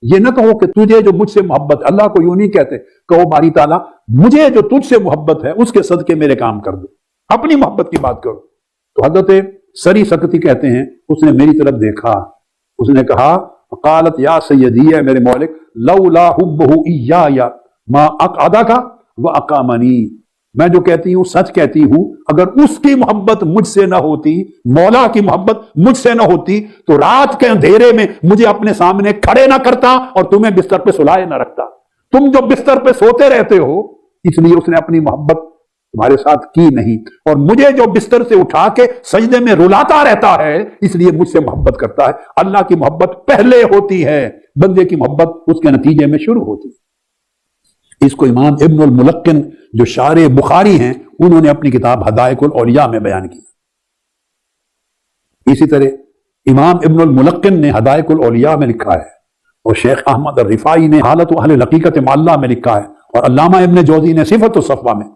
یہ نہ کہو کہ تجھے جو مجھ سے محبت، اللہ کو یوں نہیں کہتے، کہو باری تعالیٰ مجھے جو تجھ سے محبت ہے اس کے صدقے میرے کام کر دو، اپنی محبت کی بات کرو۔ تو حضرت سری سکتی کہتے ہیں اس نے میری طرف دیکھا، اس نے کہا قالت یا سیدی، ہے میرے مولک، لولا حبہ ایایا ما اقعدک واقامنی، میں جو کہتی ہوں سچ کہتی ہوں، اگر اس کی محبت مجھ سے نہ ہوتی، مولا کی محبت مجھ سے نہ ہوتی تو رات کے اندھیرے میں مجھے اپنے سامنے کھڑے نہ کرتا اور تمہیں بستر پہ سلائے نہ رکھتا۔ تم جو بستر پہ سوتے رہتے ہو اس لیے اس نے اپنی محبت تمہارے ساتھ کی نہیں، اور مجھے جو بستر سے اٹھا کے سجدے میں رلاتا رہتا ہے اس لیے مجھ سے محبت کرتا ہے۔ اللہ کی محبت پہلے ہوتی ہے، بندے کی محبت اس کے نتیجے میں شروع ہوتی ہے۔ اس کو امام ابن الملقن جو شارح بخاری ہیں انہوں نے اپنی کتاب حدائق الاولیاء میں بیان کیا۔ اسی طرح امام ابن الملقن نے حدائق الاولیاء میں لکھا ہے، اور شیخ احمد الرفاعی نے حالت اہل الحقیقت مع اللہ میں لکھا ہے، اور علامہ ابن جوزی نے صفت الصفوہ میں۔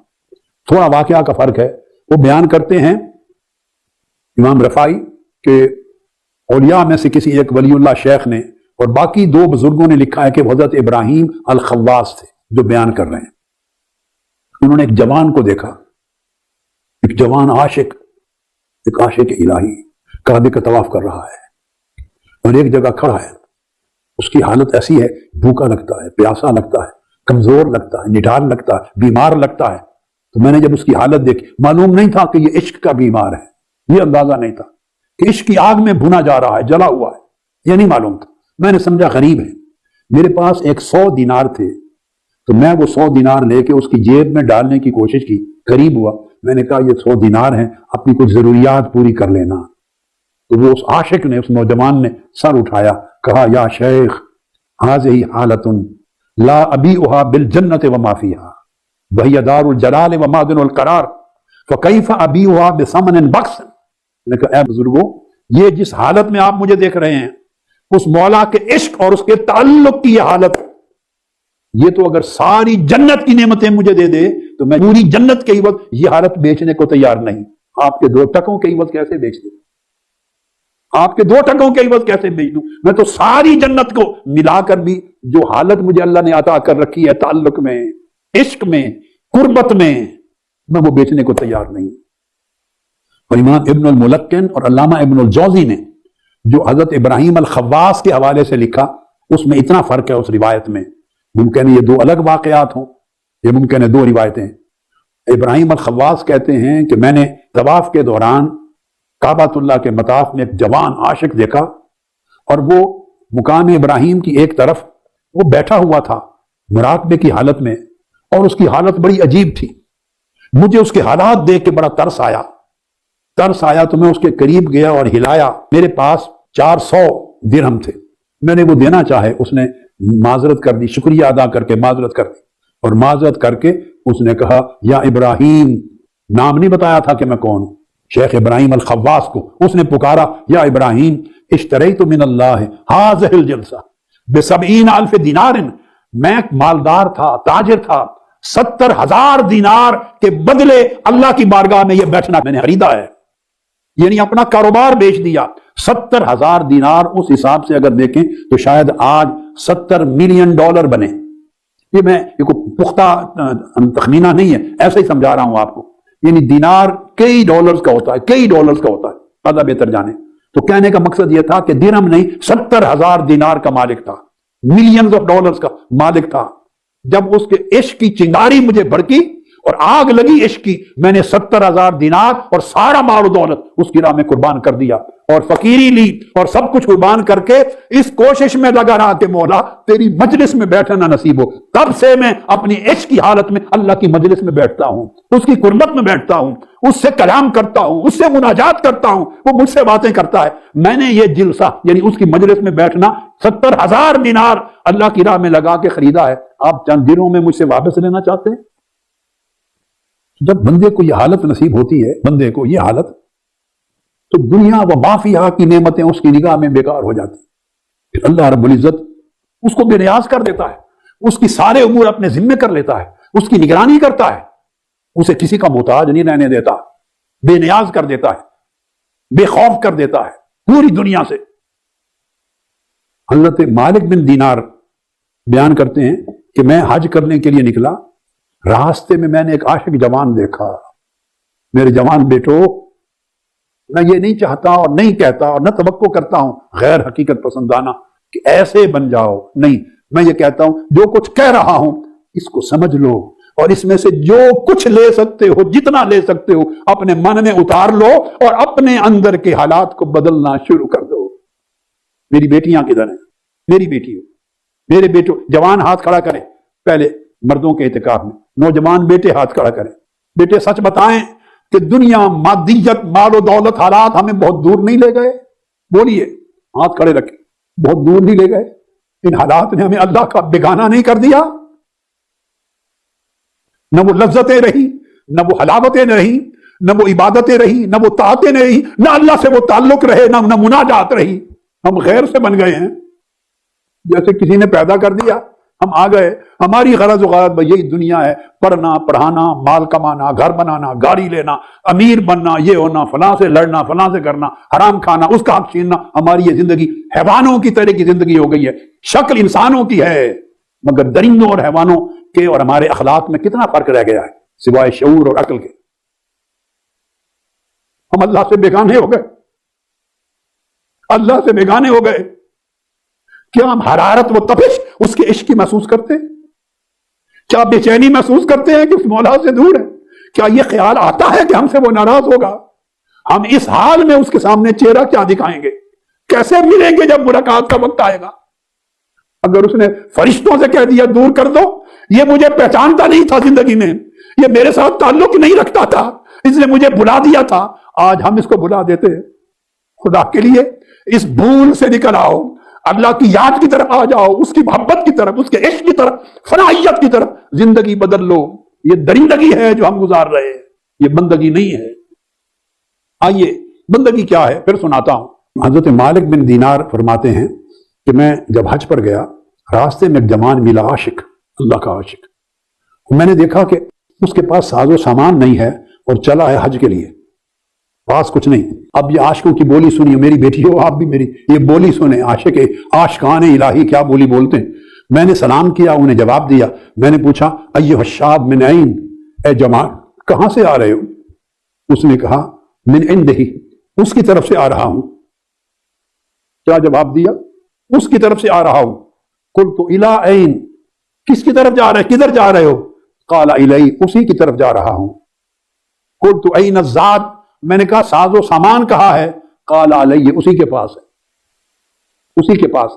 تھوڑا واقعہ کا فرق ہے، وہ بیان کرتے ہیں امام رفاعی کہ اولیاء میں سے کسی ایک ولی اللہ شیخ نے اور باقی دو بزرگوں نے لکھا ہے کہ حضرت ابراہیم الخواص تھے جو بیان کر رہے ہیں۔ انہوں نے ایک جوان کو دیکھا، ایک جوان عاشق، ایک عاشق الہی کعبے کا طواف کر رہا ہے اور ایک جگہ کھڑا ہے، اس کی حالت ایسی ہے، بھوکا لگتا ہے، پیاسا لگتا ہے، کمزور لگتا ہے، نڈھال لگتا ہے، بیمار لگتا ہے۔ تو میں نے جب اس کی حالت دیکھی، معلوم نہیں تھا کہ یہ عشق کا بیمار ہے، یہ اندازہ نہیں تھا کہ عشق کی آگ میں بھونا جا رہا ہے، جلا ہوا ہے، یہ نہیں معلوم تھا۔ میں نے سمجھا غریب ہے۔ میرے پاس 100 دینار تھے، تو میں وہ 100 دینار لے کے اس کی جیب میں ڈالنے کی کوشش کی، قریب ہوا، میں نے کہا یہ 100 دینار ہیں، اپنی کچھ ضروریات پوری کر لینا۔ تو وہ اس عاشق نے، اس نوجوان نے سر اٹھایا، کہا یا شیخ ہذہ حالۃ لا ابیعھا بالجنۃ وما فیھا وہی دار الجلال ومعدن القرار فکیف ابیعھا بثمن بخس۔ میں نے کہا اے بزرگوں، یہ جس حالت میں آپ مجھے دیکھ رہے ہیں اس مولا کے عشق اور اس کے تعلق کی یہ حالت، یہ تو اگر ساری جنت کی نعمتیں مجھے دے دے تو میں پوری جنت کے عوض یہ حالت بیچنے کو تیار نہیں۔ آپ کے 2 ٹکوں کے عوض کیسے بیچ دوں؟ آپ کے 2 ٹکوں کے عوض کیسے بیچ دوں؟ میں تو ساری جنت کو ملا کر بھی جو حالت مجھے اللہ نے عطا کر رکھی ہے تعلق میں، عشق میں، قربت میں وہ بیچنے کو تیار نہیں۔ اور امام ابن الملقن اور علامہ ابن الجوزی نے جو حضرت ابراہیم الخواص کے حوالے سے لکھا اس میں اتنا فرق ہے اس روایت میں، ممکن ہے یہ 2 الگ واقعات ہوں، یہ ممکن ہے 2 روایتیں۔ ابراہیم الخواص کہتے ہیں کہ میں نے طواف کے دوران کعبۃ اللہ کے مطاف میں ایک جوان عاشق دیکھا، اور وہ مقام ابراہیم کی ایک طرف وہ بیٹھا ہوا تھا مراقبے کی حالت میں، اور اس کی حالت بڑی عجیب تھی۔ مجھے اس کے حالات دیکھ کے بڑا ترس آیا تو میں اس کے قریب گیا اور ہلایا۔ میرے پاس 400 درہم تھے، میں نے وہ دینا چاہے، اس نے معذرت کر دی، شکریہ ادا کر کے معذرت کر دی، اور معذرت کر کے اس نے کہا یا ابراہیم، نام نہیں بتایا تھا کہ میں کون ہوں، شیخ ابراہیم الخواص کو اس نے پکارا، یا ابراہیم اشتریت من اللہ ھذہ الجلسہ ب70,000 دینار، میں مالدار تھا، تاجر تھا، 70,000 دینار کے بدلے اللہ کی بارگاہ میں یہ بیٹھنا میں نے خریدا ہے، یعنی اپنا کاروبار بیچ دیا۔ 70,000 دینار اس حساب سے اگر دیکھیں تو شاید آج $70 ملین بنے۔ یہ کوئی پختہ تخمینہ نہیں ہے، ایسا ہی سمجھا رہا ہوں آپ کو، یعنی دینار کئی ڈالرز کا ہوتا ہے، زیادہ بہتر جانے۔ تو کہنے کا مقصد یہ تھا کہ درہم نہیں، 70,000 دینار کا مالک تھا، ملینز آف ڈالرز کا مالک تھا۔ جب اس کے عشق کی چنگاری مجھے بھڑکی اور آگ لگی عشق کی، میں نے 70,000 دینار اور سارا مال و دولت اس کی راہ میں قربان کر دیا، اور فقیری لی اور سب کچھ قربان کر کے اس کوشش میں لگا رہا کہ مولا تیری مجلس میں بیٹھنا نصیب ہو۔ تب سے میں اپنی عشق کی حالت میں اللہ کی مجلس میں بیٹھتا ہوں، اس کی قربت میں بیٹھتا ہوں، اس سے کلام کرتا ہوں، اس سے مناجات کرتا ہوں، وہ مجھ سے باتیں کرتا ہے۔ میں نے یہ جلسہ یعنی اس کی مجلس میں بیٹھنا 70,000 دینار اللہ کی راہ میں لگا کے خریدا ہے۔ آپ چند دنوں میں مجھ سے واپس لینا چاہتے ہیں؟ جب بندے کو یہ حالت نصیب ہوتی ہے، بندے کو یہ حالت، تو دنیا و مافیہ کی نعمتیں اس کی نگاہ میں بیکار ہو جاتی، پھر اللہ رب العزت اس کو بے نیاز کر دیتا ہے، اس کی سارے امور اپنے ذمے کر لیتا ہے، اس کی نگرانی کرتا ہے، اسے کسی کا محتاج نہیں رہنے دیتا، بے نیاز کر دیتا ہے، بے خوف کر دیتا ہے پوری دنیا سے۔ حضرت مالک بن دینار بیان کرتے ہیں کہ میں حج کرنے کے لیے نکلا، راستے میں نے ایک عاشق جوان دیکھا۔ میرے جوان بیٹو، میں یہ نہیں چاہتا اور نہیں کہتا اور نہ توقع کرتا ہوں غیر حقیقت پسندانہ کہ ایسے بن جاؤ، نہیں، میں یہ کہتا ہوں جو کچھ کہہ رہا ہوں اس کو سمجھ لو، اور اس میں سے جو کچھ لے سکتے ہو، جتنا لے سکتے ہو، اپنے من میں اتار لو اور اپنے اندر کے حالات کو بدلنا شروع کر دو۔ میری بیٹیاں کدھر ہیں؟ میری بیٹی ہو، میرے بیٹو، جوان ہاتھ کھڑا کریں پہلے مردوں کے اعتکاف میں، نوجوان بیٹے ہاتھ کھڑا کریں۔ بیٹے سچ بتائیں کہ دنیا، مادیت، مال و دولت، حالات ہمیں بہت دور نہیں لے گئے؟ بولیے، ہاتھ کھڑے رکھیں، بہت دور نہیں لے گئے؟ ان حالات نے ہمیں اللہ کا بیگانہ نہیں کر دیا؟ نہ وہ لذتیں رہی، نہ وہ حلاوتیں رہی، نہ وہ عبادتیں رہی، نہ وہ طاعتیں رہی، نہ اللہ سے وہ تعلق رہے، نہ مناجات رہی۔ ہم غیر سے بن گئے ہیں، جیسے کسی نے پیدا کر دیا، ہم آ گئے، ہماری غرض و غرض یہی دنیا ہے، پڑھنا، پڑھانا، مال کمانا، گھر بنانا، گاڑی لینا، امیر بننا، یہ ہونا، فلاں سے لڑنا، فلاں سے کرنا، حرام کھانا، اس کا حق چھیننا۔ ہماری یہ زندگی حیوانوں کی طرح کی زندگی ہو گئی ہے، شکل انسانوں کی ہے، مگر درندوں اور حیوانوں کے اور ہمارے اخلاق میں کتنا فرق رہ گیا ہے سوائے شعور اور عقل کے۔ ہم اللہ سے بیگانے ہو گئے، اللہ سے بیگانے ہو گئے۔ کیا ہم حرارت و تپش اس کے عشق کی محسوس کرتے ہیں؟ کیا بے چینی محسوس کرتے ہیں کہ اس مولا سے دور ہے؟ کیا یہ خیال آتا ہے کہ ہم سے وہ ناراض ہوگا؟ ہم اس حال میں اس کے سامنے چہرہ کیا دکھائیں گے؟ کیسے ملیں گے جب ملاقات کا وقت آئے گا؟ اگر اس نے فرشتوں سے کہہ دیا دور کر دو، یہ مجھے پہچانتا نہیں تھا زندگی میں، یہ میرے ساتھ تعلق نہیں رکھتا تھا، اس نے مجھے بلا دیا تھا، آج ہم اس کو بلا دیتے ہیں۔ خدا کے لیے اس بھول سے نکل آؤ، اللہ کی یاد کی طرف آ جاؤ، اس کی محبت کی طرف، اس کے عشق کی طرف، فنائیت کی طرف زندگی بدل لو۔ یہ درندگی ہے جو ہم گزار رہے ہیں، یہ بندگی نہیں ہے۔ آئیے بندگی کیا ہے پھر سناتا ہوں۔ حضرت مالک بن دینار فرماتے ہیں کہ میں جب حج پر گیا، راستے میں ایک جوان ملا، عاشق، اللہ کا عاشق۔ میں نے دیکھا کہ اس کے پاس ساز و سامان نہیں ہے اور چلا ہے حج کے لیے، پاس کچھ نہیں۔ اب یہ عاشقوں کی بولی سنیے، میری بیٹی ہو، آپ بھی میری یہ بولی سنیں، عاشق عاشقان الہی کیا بولی بولتے ہیں۔ میں نے سلام کیا، انہیں جواب دیا۔ میں نے پوچھا ایھا الشاب من عین، اے جوان کہاں سے آ رہے ہو؟ اس نے کہا من عندہ، اس کی طرف سے آ رہا ہوں۔ کیا جواب دیا؟ اس کی طرف سے آ رہا ہوں۔ قلت الی عین، کس کی طرف جا رہے، کدھر جا رہے ہو؟ قال الی، اسی کی طرف جا رہا ہوں۔ قلت این الزاد، میں نے کہا ساز و سامان کہا ہے؟ قال علیہ، اسی کے پاس ہے، اسی کے پاس۔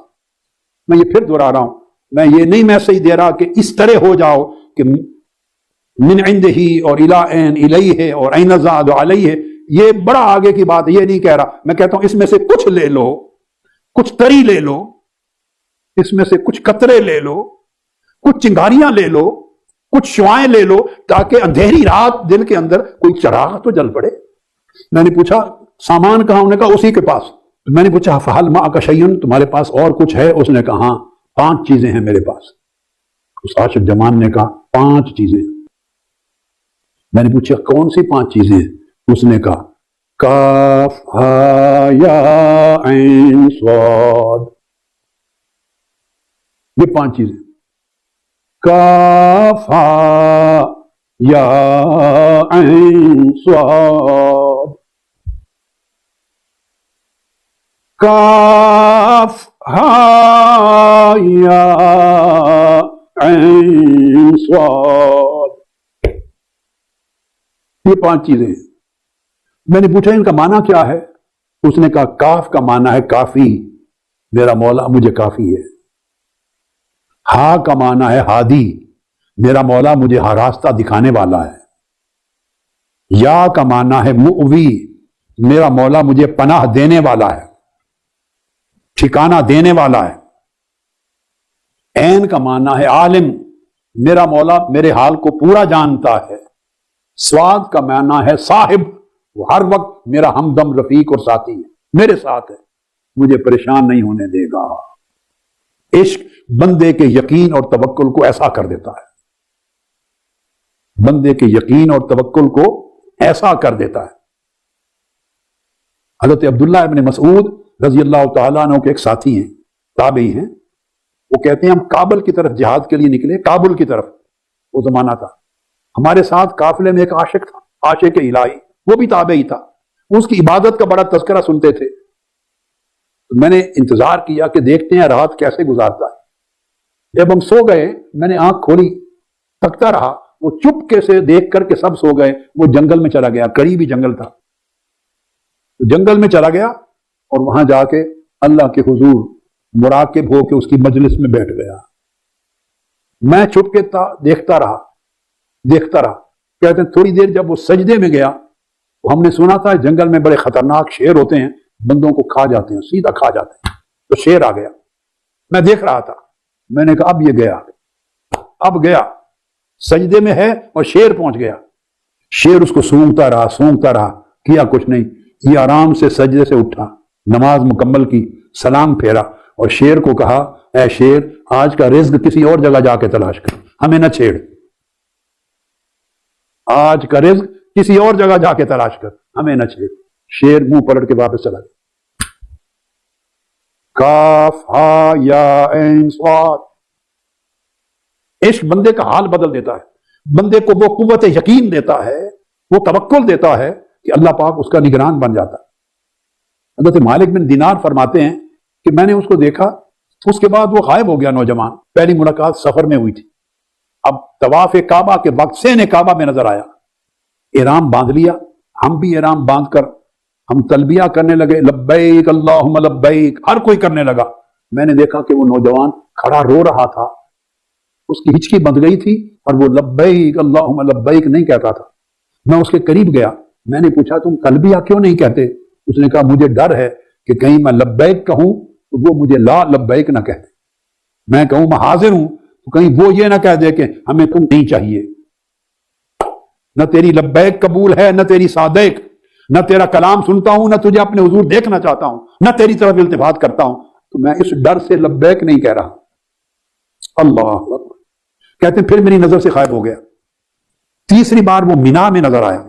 میں یہ پھر دہرا رہا ہوں، میں یہ نہیں میسج دے رہا کہ اس طرح ہو جاؤ کہ من عندہ اور الی عین، الیہ اور این الزاد علیہ، یہ بڑا آگے کی بات ہے، یہ نہیں کہہ رہا۔ میں کہتا ہوں اس میں سے کچھ لے لو، کچھ تری لے لو، اس میں سے کچھ قطرے لے لو، کچھ چنگاریاں لے لو، کچھ شعائیں لے لو، تاکہ اندھیری رات دل کے اندر کوئی چراغ تو جل پڑے۔ میں نے پوچھا سامان کہاں؟ انہوں نے کہا اسی کے پاس۔ میں نے پوچھا فہل معک شیء، تمہارے پاس اور کچھ ہے؟ اس نے کہا ہاں، 5 چیزیں ہیں میرے پاس۔ اس عاشق جوان نے کہا 5 چیزیں۔ میں نے پوچھا کون سی 5 چیزیں ہیں؟ اس نے کہا کاف ہا یا عین صاد، یہ 5 چیزیں، کاف ہا یا عین صاد، کاف ہا یا عین صاد۔ یہ 5 چیزیں ہیں۔ میں نے پوچھا ان کا معنی کیا ہے؟ اس نے کہا کاف کا معنی ہے کافی، میرا مولا مجھے کافی ہے۔ ہا کا معنی ہے ہادی، میرا مولا مجھے ہر راستہ دکھانے والا ہے۔ یا کا معنی ہے مؤوی، میرا مولا مجھے پناہ دینے والا ہے، ٹھکانہ دینے والا ہے۔ عین کا معنی ہے عالم، میرا مولا میرے حال کو پورا جانتا ہے۔ سواد کا معنی ہے صاحب، وہ ہر وقت میرا ہمدم رفیق اور ساتھی ہے، میرے ساتھ ہے، مجھے پریشان نہیں ہونے دے گا۔ عشق بندے کے یقین اور توکل کو ایسا کر دیتا ہے، بندے کے یقین اور توکل کو ایسا کر دیتا ہے۔ حضرت عبداللہ ابن مسعود رضی اللہ تعالیٰ عنہ کے ایک ساتھی ہیں، تابعی ہیں، وہ کہتے ہیں ہم کابل کی طرف جہاد کے لیے نکلے، کابل کی طرف، وہ زمانہ تھا، ہمارے ساتھ قافلے میں ایک عاشق تھا، عاشق الہی، وہ بھی تابعی تھا، اس کی عبادت کا بڑا تذکرہ سنتے تھے۔ میں نے انتظار کیا کہ دیکھتے ہیں رات کیسے گزارتا ہے۔ جب ہم سو گئے، میں نے آنکھ کھولی، تکتا رہا، وہ چپکے سے دیکھ کر کے سب سو گئے، وہ جنگل میں چلا گیا، قریبی جنگل تھا، جنگل میں چلا گیا اور وہاں جا کے اللہ کے حضور مراقب ہو کے اس کی مجلس میں بیٹھ گیا۔ میں چھپ کے دیکھتا رہا۔ کہتے ہیں تھوڑی دیر جب وہ سجدے میں گیا، تو ہم نے سنا تھا جنگل میں بڑے خطرناک شیر ہوتے ہیں، بندوں کو کھا جاتے ہیں، سیدھا کھا جاتے ہیں، تو شیر آ گیا۔ میں دیکھ رہا تھا، میں نے کہا اب یہ گیا، اب گیا، سجدے میں ہے اور شیر پہنچ گیا۔ شیر اس کو سونگتا رہا، کیا کچھ نہیں، یہ آرام سے سجدے سے اٹھا، نماز مکمل کی، سلام پھیرا اور شیر کو کہا اے شیر، آج کا رزق کسی اور جگہ جا کے تلاش کر، ہمیں نہ چھیڑ، آج کا رزق کسی اور جگہ جا کے تلاش کر، ہمیں نہ چھیڑ۔ شیر منہ پلٹ کے واپس چلا گیا۔ کاف ہا یا عین صاد، عشق بندے کا حال بدل دیتا ہے، بندے کو وہ قوت یقین دیتا ہے، وہ توکل دیتا ہے کہ اللہ پاک اس کا نگران بن جاتا ہے۔ حضرت مالک بن دینار فرماتے ہیں کہ میں نے اس کو دیکھا، اس کے بعد وہ غائب ہو گیا نوجوان، پہلی ملاقات سفر میں ہوئی تھی، اب طواف کعبہ کے وقت سین کعبہ میں نظر آیا، احرام باندھ لیا، ہم بھی احرام باندھ کر ہم تلبیہ کرنے لگے، لبیک اللہم لبیک، ہر کوئی کرنے لگا۔ میں نے دیکھا کہ وہ نوجوان کھڑا رو رہا تھا، اس کی ہچکی بندھ گئی تھی اور وہ لبیک اللہم لبیک نہیں کہتا تھا۔ میں اس کے قریب گیا، میں نے پوچھا تم تلبیہ کیوں نہیں کہتے؟ اس نے کہا مجھے ڈر ہے کہ کہیں میں لبیک کہوں تو وہ مجھے لا لبیک نہ کہتے، میں کہوں میں حاضر ہوں تو کہیں وہ یہ نہ کہہ دے کہ ہمیں تم نہیں چاہیے، نہ تیری لبیک قبول ہے، نہ تیری صادق، نہ تیرا کلام سنتا ہوں، نہ تجھے اپنے حضور دیکھنا چاہتا ہوں، نہ تیری طرف التفات کرتا ہوں، تو میں اس ڈر سے لبیک نہیں کہہ رہا۔ اللہ اکبر۔ کہتے ہیں پھر میری نظر سے غائب ہو گیا۔ تیسری بار وہ مینا میں نظر آیا،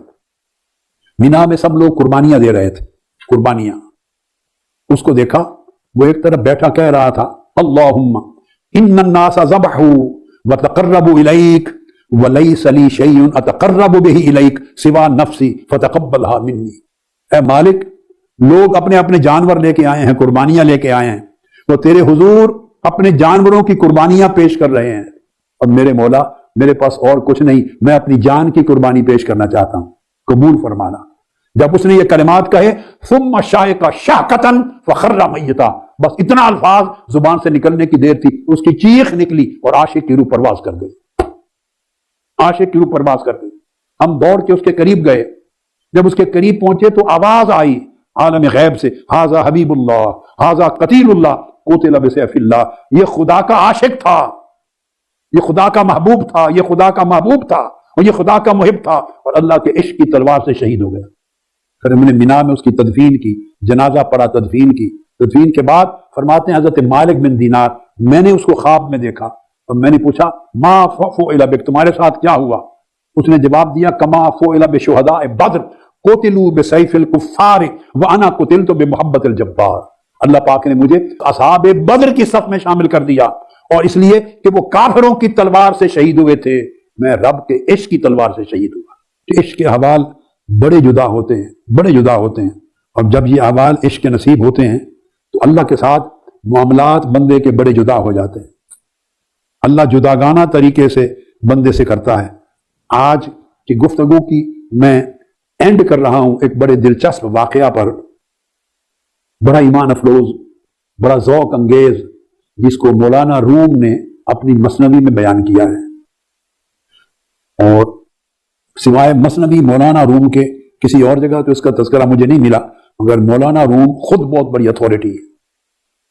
مینا میں سب لوگ قربانیاں دے رہے تھے، قربانیاں، اس کو دیکھا، وہ ایک طرف بیٹھا کہہ رہا تھا اللہم ان الناس ذبحوا وتقربوا الیک ولیس لی شیء اتقرب بہ الیک سوا نفسی فتقبلھا منی۔ اے مالک، لوگ اپنے اپنے جانور لے کے آئے ہیں، قربانیاں لے کے آئے ہیں، وہ تیرے حضور اپنے جانوروں کی قربانیاں پیش کر رہے ہیں، اور میرے مولا میرے پاس اور کچھ نہیں، میں اپنی جان کی قربانی پیش کرنا چاہتا ہوں، قبول فرمانا۔ جب اس نے یہ کلمات کہے ثم شاہق شہقۃ فخر میتا، بس اتنا الفاظ زبان سے نکلنے کی دیر تھی، اس کی چیخ نکلی اور عاشق کی روح پرواز کر گئی، عاشق کی روح پرواز کر گئی۔ ہم دوڑ کے اس کے قریب گئے، جب اس کے قریب پہنچے تو آواز آئی عالم غیب سے، ھذا حبیب اللہ ھذا قتیل اللہ قتل بسیف اللہ، یہ خدا کا عاشق تھا، یہ خدا کا محبوب تھا، یہ خدا کا محبوب تھا، اور یہ خدا کا محب تھا، اور اللہ کے عشق کی تلوار سے شہید ہو گیا۔ پھر ہم نے مینا میں اس کی تدفین کی، جنازہ پڑھا، تدفین کی۔ تدفین کے بعد فرماتے ہیں حضرت مالک بن دینار، میں نے اس کو خواب میں دیکھا اور میں نے پوچھا ما فعل بک، تمہارے ساتھ کیا ہوا؟ اس نے جواب دیا کما فعل بشہداء بدر قتلوا بسیف الکفار وانا قتلت بمحبت الجبار۔ اللہ پاک نے مجھے اصحاب بدر کی صف میں شامل کر دیا، اور اس لیے کہ وہ کافروں کی تلوار سے شہید ہوئے تھے، میں رب کے عشق کی تلوار سے شہید ہوا۔ کہ عشق کے احوال بڑے جدا ہوتے ہیں، بڑے جدا ہوتے ہیں، اور جب یہ احوال عشق کے نصیب ہوتے ہیں تو اللہ کے ساتھ معاملات بندے کے بڑے جدا ہو جاتے ہیں۔ اللہ جداگانہ طریقے سے بندے سے کرتا ہے۔ آج کی گفتگو کی میں اینڈ کر رہا ہوں ایک بڑے دلچسپ واقعہ پر، بڑا ایمان افروز، بڑا ذوق انگیز، جس کو مولانا روم نے اپنی مثنوی میں بیان کیا ہے، اور سوائے مثنوی مولانا روم کے کسی اور جگہ تو اس کا تذکرہ مجھے نہیں ملا، مگر مولانا روم خود بہت بڑی اتھارٹی ہے،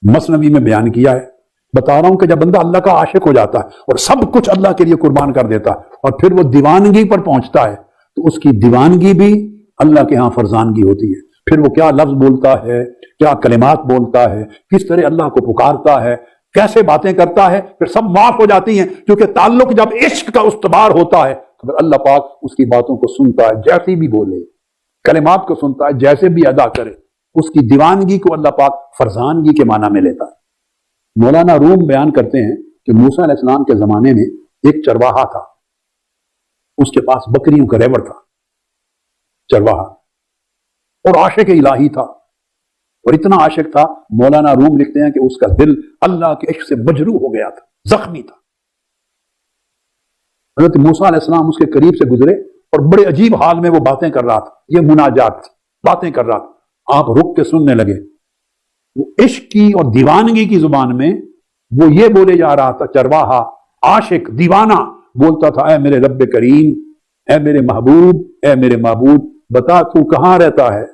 مثنوی میں بیان کیا ہے۔ بتا رہا ہوں کہ جب بندہ اللہ کا عاشق ہو جاتا ہے اور سب کچھ اللہ کے لیے قربان کر دیتا ہے اور پھر وہ دیوانگی پر پہنچتا ہے تو اس کی دیوانگی بھی اللہ کے ہاں فرزانگی ہوتی ہے۔ پھر وہ کیا لفظ بولتا ہے، کیا کلمات بولتا ہے، کس طرح اللہ کو پکارتا ہے، کیسے باتیں کرتا ہے، پھر سب معاف ہو جاتی ہیں، کیونکہ تعلق جب عشق کا استبار ہوتا ہے تو پھر اللہ پاک اس کی باتوں کو سنتا ہے، جیسی بھی بولے، کلمات کو سنتا ہے، جیسے بھی ادا کرے، اس کی دیوانگی کو اللہ پاک فرزانگی کے معنی میں لیتا ہے۔ مولانا روم بیان کرتے ہیں کہ موسیٰ علیہ السلام کے زمانے میں ایک چرواہا تھا، اس کے پاس بکریوں کا ریوڑ تھا، چرواہا، اور عاشق الہی تھا، اور اتنا عاشق تھا، مولانا روم لکھتے ہیں کہ اس کا دل اللہ کے عشق سے مجروح ہو گیا تھا، زخمی تھا۔ حضرت موسیٰ علیہ السلام اس کے قریب سے گزرے اور بڑے عجیب حال میں وہ باتیں کر رہا تھا، یہ مناجات تھی، باتیں کر رہا تھا، آپ رک کے سننے لگے۔ وہ عشق کی اور دیوانگی کی زبان میں وہ یہ بولے جا رہا تھا، چرواہا عاشق دیوانہ بولتا تھا، اے میرے رب کریم، اے میرے محبوب، اے میرے معبود، بتا تو کہاں رہتا ہے؟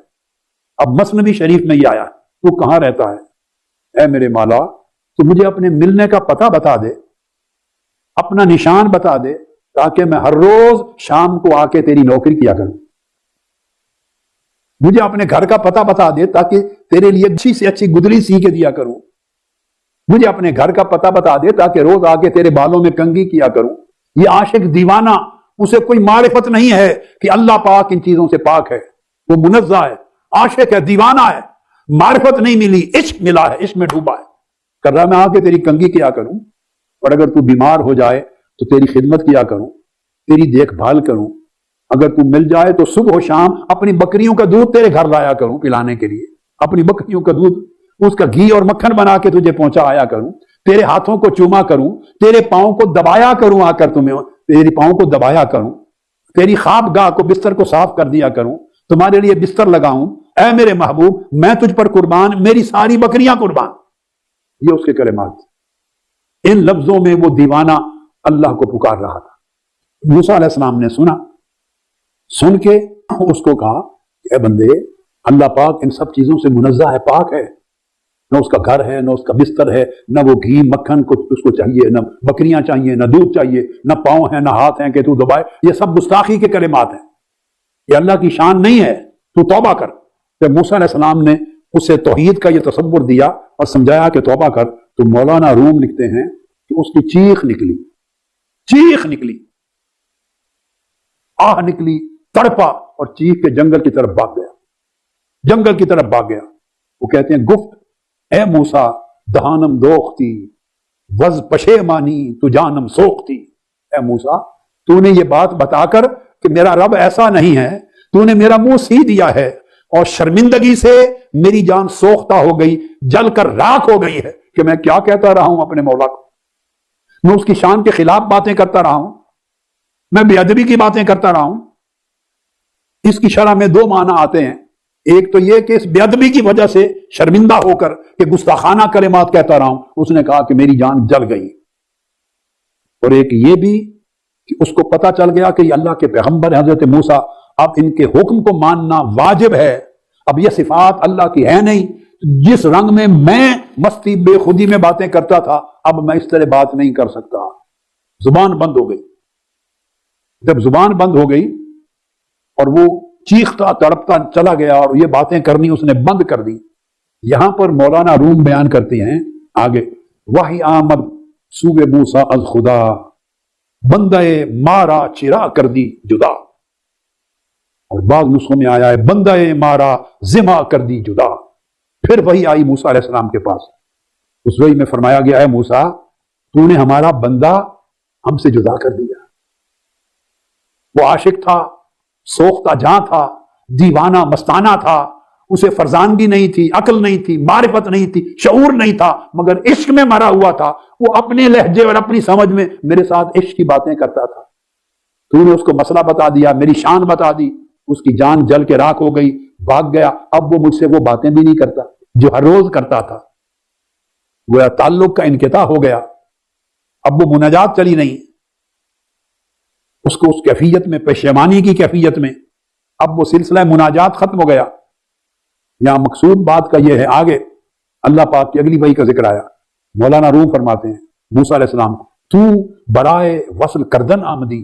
اب مثنوی شریف میں یہ آیا، تو کہاں رہتا ہے؟ اے میرے مولا، تو مجھے اپنے ملنے کا پتہ بتا دے، اپنا نشان بتا دے، تاکہ میں ہر روز شام کو آ کے تیری نوکری کیا کروں۔ مجھے اپنے گھر کا پتہ بتا دے تاکہ تیرے لیے اچھی سے اچھی گدلی سی کے دیا کروں۔ مجھے اپنے گھر کا پتہ بتا دے تاکہ روز آ کے تیرے بالوں میں کنگھی کیا کروں۔ یہ عاشق دیوانہ، اسے کوئی معرفت نہیں ہے کہ اللہ پاک ان چیزوں سے پاک ہے، وہ منزہ ہے، عاشق ہے، دیوانہ ہے، معرفت نہیں ملی، عشق ملا ہے، عشق میں ڈوبا ہے، کر رہا میں آ کے تیری کنگھی کیا کروں، اور اگر تو بیمار ہو جائے تو تیری خدمت کیا کروں، تیری دیکھ بھال کروں، اگر تو مل جائے تو صبح و شام اپنی بکریوں کا دودھ تیرے گھر لایا کروں پلانے کے لیے، اپنی بکریوں کا دودھ، اس کا گھی اور مکھن بنا کے تجھے پہنچا آیا کروں، تیرے ہاتھوں کو چوما کروں، تیرے پاؤں کو دبایا کروں، آ کر تمہیں تیری پاؤں کو دبایا کروں، تیری خواب گاہ کو بستر کو صاف کر دیا کروں، تمہارے لیے بستر لگاؤں، اے میرے محبوب میں تجھ پر قربان، میری ساری بکریاں قربان۔ یہ اس کے کلمات، ان لفظوں میں وہ دیوانہ اللہ کو پکار رہا تھا۔ موسیٰ علیہ السلام نے سنا، سن کے اس کو کہا کہ اے بندے، اللہ پاک ان سب چیزوں سے منزہ ہے، پاک ہے، نہ اس کا گھر ہے، نہ اس کا بستر ہے، نہ وہ گھی مکھن کچھ اس کو چاہیے، نہ بکریاں چاہیے، نہ دودھ چاہیے، نہ پاؤں ہیں، نہ ہاتھ ہیں کہ تو دبائے۔ یہ سب گستاخی کے کلمات ہیں، یہ اللہ کی شان نہیں ہے، تو توبہ کر۔ جب موسیٰ علیہ السلام نے اسے توحید کا یہ تصور دیا اور سمجھایا کہ توبہ کر، تو مولانا روم لکھتے ہیں کہ اس کی چیخ نکلی، چیخ نکلی، آہ نکلی، تڑپا، اور چیخ کے جنگل کی طرف بھاگ گیا، جنگل کی طرف بھاگ گیا۔ وہ کہتے ہیں گفت اے موسیٰ دہانم دوختی وز پشیمانی تو جانم سوختی، اے موسیٰ تو نے یہ بات بتا کر کہ میرا رب ایسا نہیں ہے، تو نے میرا منہ سی دیا ہے اور شرمندگی سے میری جان سوختہ ہو گئی، جل کر راکھ ہو گئی ہے کہ میں کیا کہتا رہا ہوں اپنے مولا کو، میں اس کی شان کے خلاف باتیں کرتا رہا ہوں، میں بے ادبی کی باتیں کرتا رہا ہوں۔ اس کی شرح میں دو معنی آتے ہیں، ایک تو یہ کہ اس بے ادبی کی وجہ سے شرمندہ ہو کر کہ گستاخانہ کلمات کہتا رہا ہوں، اس نے کہا کہ میری جان جل گئی، اور ایک یہ بھی کہ اس کو پتا چل گیا کہ یہ اللہ کے پیغمبر ہیں حضرت موسیٰ، اب ان کے حکم کو ماننا واجب ہے، اب یہ صفات اللہ کی ہے نہیں، جس رنگ میں مستی بے خودی میں باتیں کرتا تھا اب میں اس طرح بات نہیں کر سکتا، زبان بند ہو گئی۔ جب زبان بند ہو گئی اور وہ چیختا تڑپتا چلا گیا اور یہ باتیں کرنی اس نے بند کر دی، یہاں پر مولانا روم بیان کرتے ہیں آگے، وحی آمد سوئے موسیٰ از خدا بندہ مارا چرا کر دی جدا، اور بعض نسخوں میں آیا ہے بندہ مارا ذمہ کر دی جدا۔ پھر وہی آئی موسیٰ علیہ السلام کے پاس، اس وحی میں فرمایا گیا ہے موسیٰ تو نے ہمارا بندہ ہم سے جدا کر دیا۔ وہ عاشق تھا، سوختہ جاں تھا، دیوانہ مستانہ تھا، اسے فرزانگی نہیں تھی، عقل نہیں تھی، معرفت نہیں تھی، شعور نہیں تھا، مگر عشق میں مرا ہوا تھا۔ وہ اپنے لہجے اور اپنی سمجھ میں میرے ساتھ عشق کی باتیں کرتا تھا۔ تو نے اس کو مسئلہ بتا دیا، میری شان بتا دی، اس کی جان جل کے راکھ ہو گئی، بھاگ گیا۔ اب وہ مجھ سے وہ باتیں بھی نہیں کرتا جو ہر روز کرتا تھا، وہ تعلق کا انقطاع ہو گیا، اب وہ مناجات چلی نہیں، اس کو اس کیفیت میں، پشیمانی کی کیفیت میں، اب وہ سلسلہ مناجات ختم ہو گیا۔ یہاں مقصود بات کا یہ ہے، آگے اللہ پاک کی اگلی وحی کا ذکر آیا، مولانا روم فرماتے ہیں موسیٰ علیہ السلام، تو برائے وصل کردن آمدی،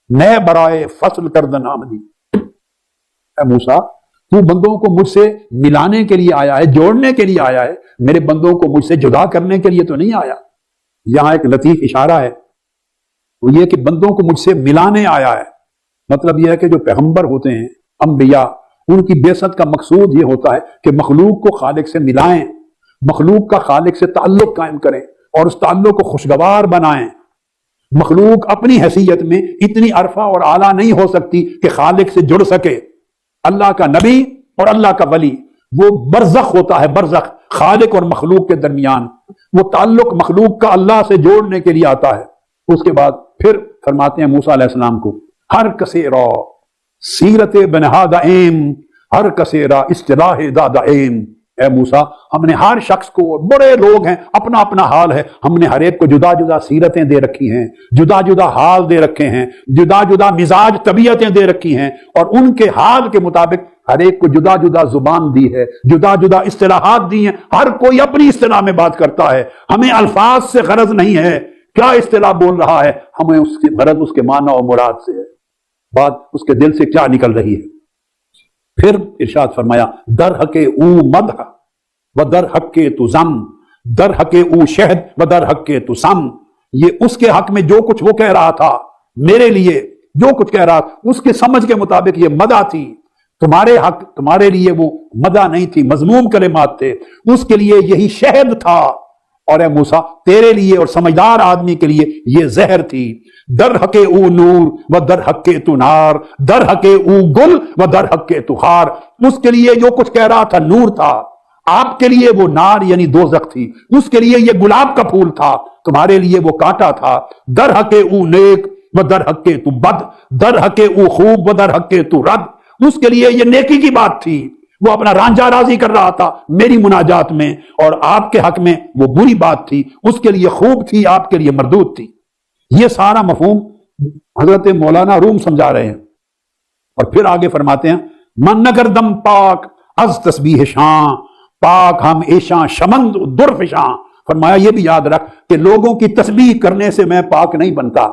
نئے برائے فصل کردن آمدی۔ اے موسیٰ، تو بندوں کو مجھ سے ملانے کے لیے آیا ہے، جوڑنے کے لیے آیا ہے، میرے بندوں کو مجھ سے جدا کرنے کے لیے تو نہیں آیا۔ یہاں ایک لطیف اشارہ ہے، وہ یہ کہ بندوں کو مجھ سے ملانے آیا ہے۔ مطلب یہ ہے کہ جو پیغمبر ہوتے ہیں، انبیاء، ان کی بعثت کا مقصود یہ ہوتا ہے کہ مخلوق کو خالق سے ملائیں، مخلوق کا خالق سے تعلق قائم کریں اور اس تعلق کو خوشگوار بنائیں۔ مخلوق اپنی حیثیت میں اتنی عرفہ اور اعلیٰ نہیں ہو سکتی کہ خالق سے جڑ سکے۔ اللہ کا نبی اور اللہ کا ولی وہ برزخ ہوتا ہے، برزخ خالق اور مخلوق کے درمیان، وہ تعلق مخلوق کا اللہ سے جوڑنے کے لیے آتا ہے۔ اس کے بعد پھر فرماتے ہیں موسیٰ علیہ السلام کو، ہر کسے را سیرت بنہاد ایم، ہر کسے را اصطلاح داد ایم۔ اے موسیٰ، ہم نے ہر شخص کو، بڑے لوگ ہیں، اپنا اپنا حال ہے، ہم نے ہر ایک کو جدا جدا سیرتیں دے رکھی ہیں، جدا جدا حال دے رکھے ہیں، جدا جدا مزاج طبیعتیں دے رکھی ہیں، اور ان کے حال کے مطابق ہر ایک کو جدا جدا زبان دی ہے، جدا جدا اصطلاحات دی ہیں، ہر کوئی اپنی اصطلاح میں بات کرتا ہے۔ ہمیں الفاظ سے غرض نہیں ہے کیا اصطلاح بول رہا ہے، ہمیں اس کی غرض اس کے معنی و مراد سے ہے، بات اس کے دل سے کیا نکل رہی ہے۔ پھر ارشاد فرمایا، در حق او مدح و در حق تو ضم، در حق او شہد و در حق تو سم۔ یہ اس کے حق میں جو کچھ وہ کہہ رہا تھا، میرے لیے جو کچھ کہہ رہا تھا، اس کے سمجھ کے مطابق یہ مدح تھی۔ تمہارے حق، تمہارے لیے وہ مدح نہیں تھی، مذموم کلمات تھے، اس کے لیے یہی شہد تھا، اور اے موسیٰ تیرے لیے اور سمجھدار آدمی کے لیے یہ زہر تھی۔ در حق او نور و در حق تو نار، در حق او گل و در حق تو خار۔ اس کے لیے جو کچھ کہہ رہا تھا نور تھا، آپ کے لیے وہ نار یعنی دوزخ تھی، اس کے لیے یہ گلاب کا پھول تھا، تمہارے لیے وہ کانٹا تھا۔ در حق او نیک و در حق تو بد، در حق او خوب و در حق تو رد۔ اس کے لیے یہ نیکی کی بات تھی، وہ اپنا رانجھا راضی کر رہا تھا میری مناجات میں، اور آپ کے حق میں وہ بری بات تھی، اس کے لیے خوب تھی، آپ کے لیے مردود تھی۔ یہ سارا مفہوم حضرت مولانا روم سمجھا رہے ہیں، اور پھر آگے فرماتے ہیں، من نگر دم پاک از تسبیح شاں، پاک ہم ایشاں شمند درفشاں۔ فرمایا یہ بھی یاد رکھ کہ لوگوں کی تسبیح کرنے سے میں پاک نہیں بنتا،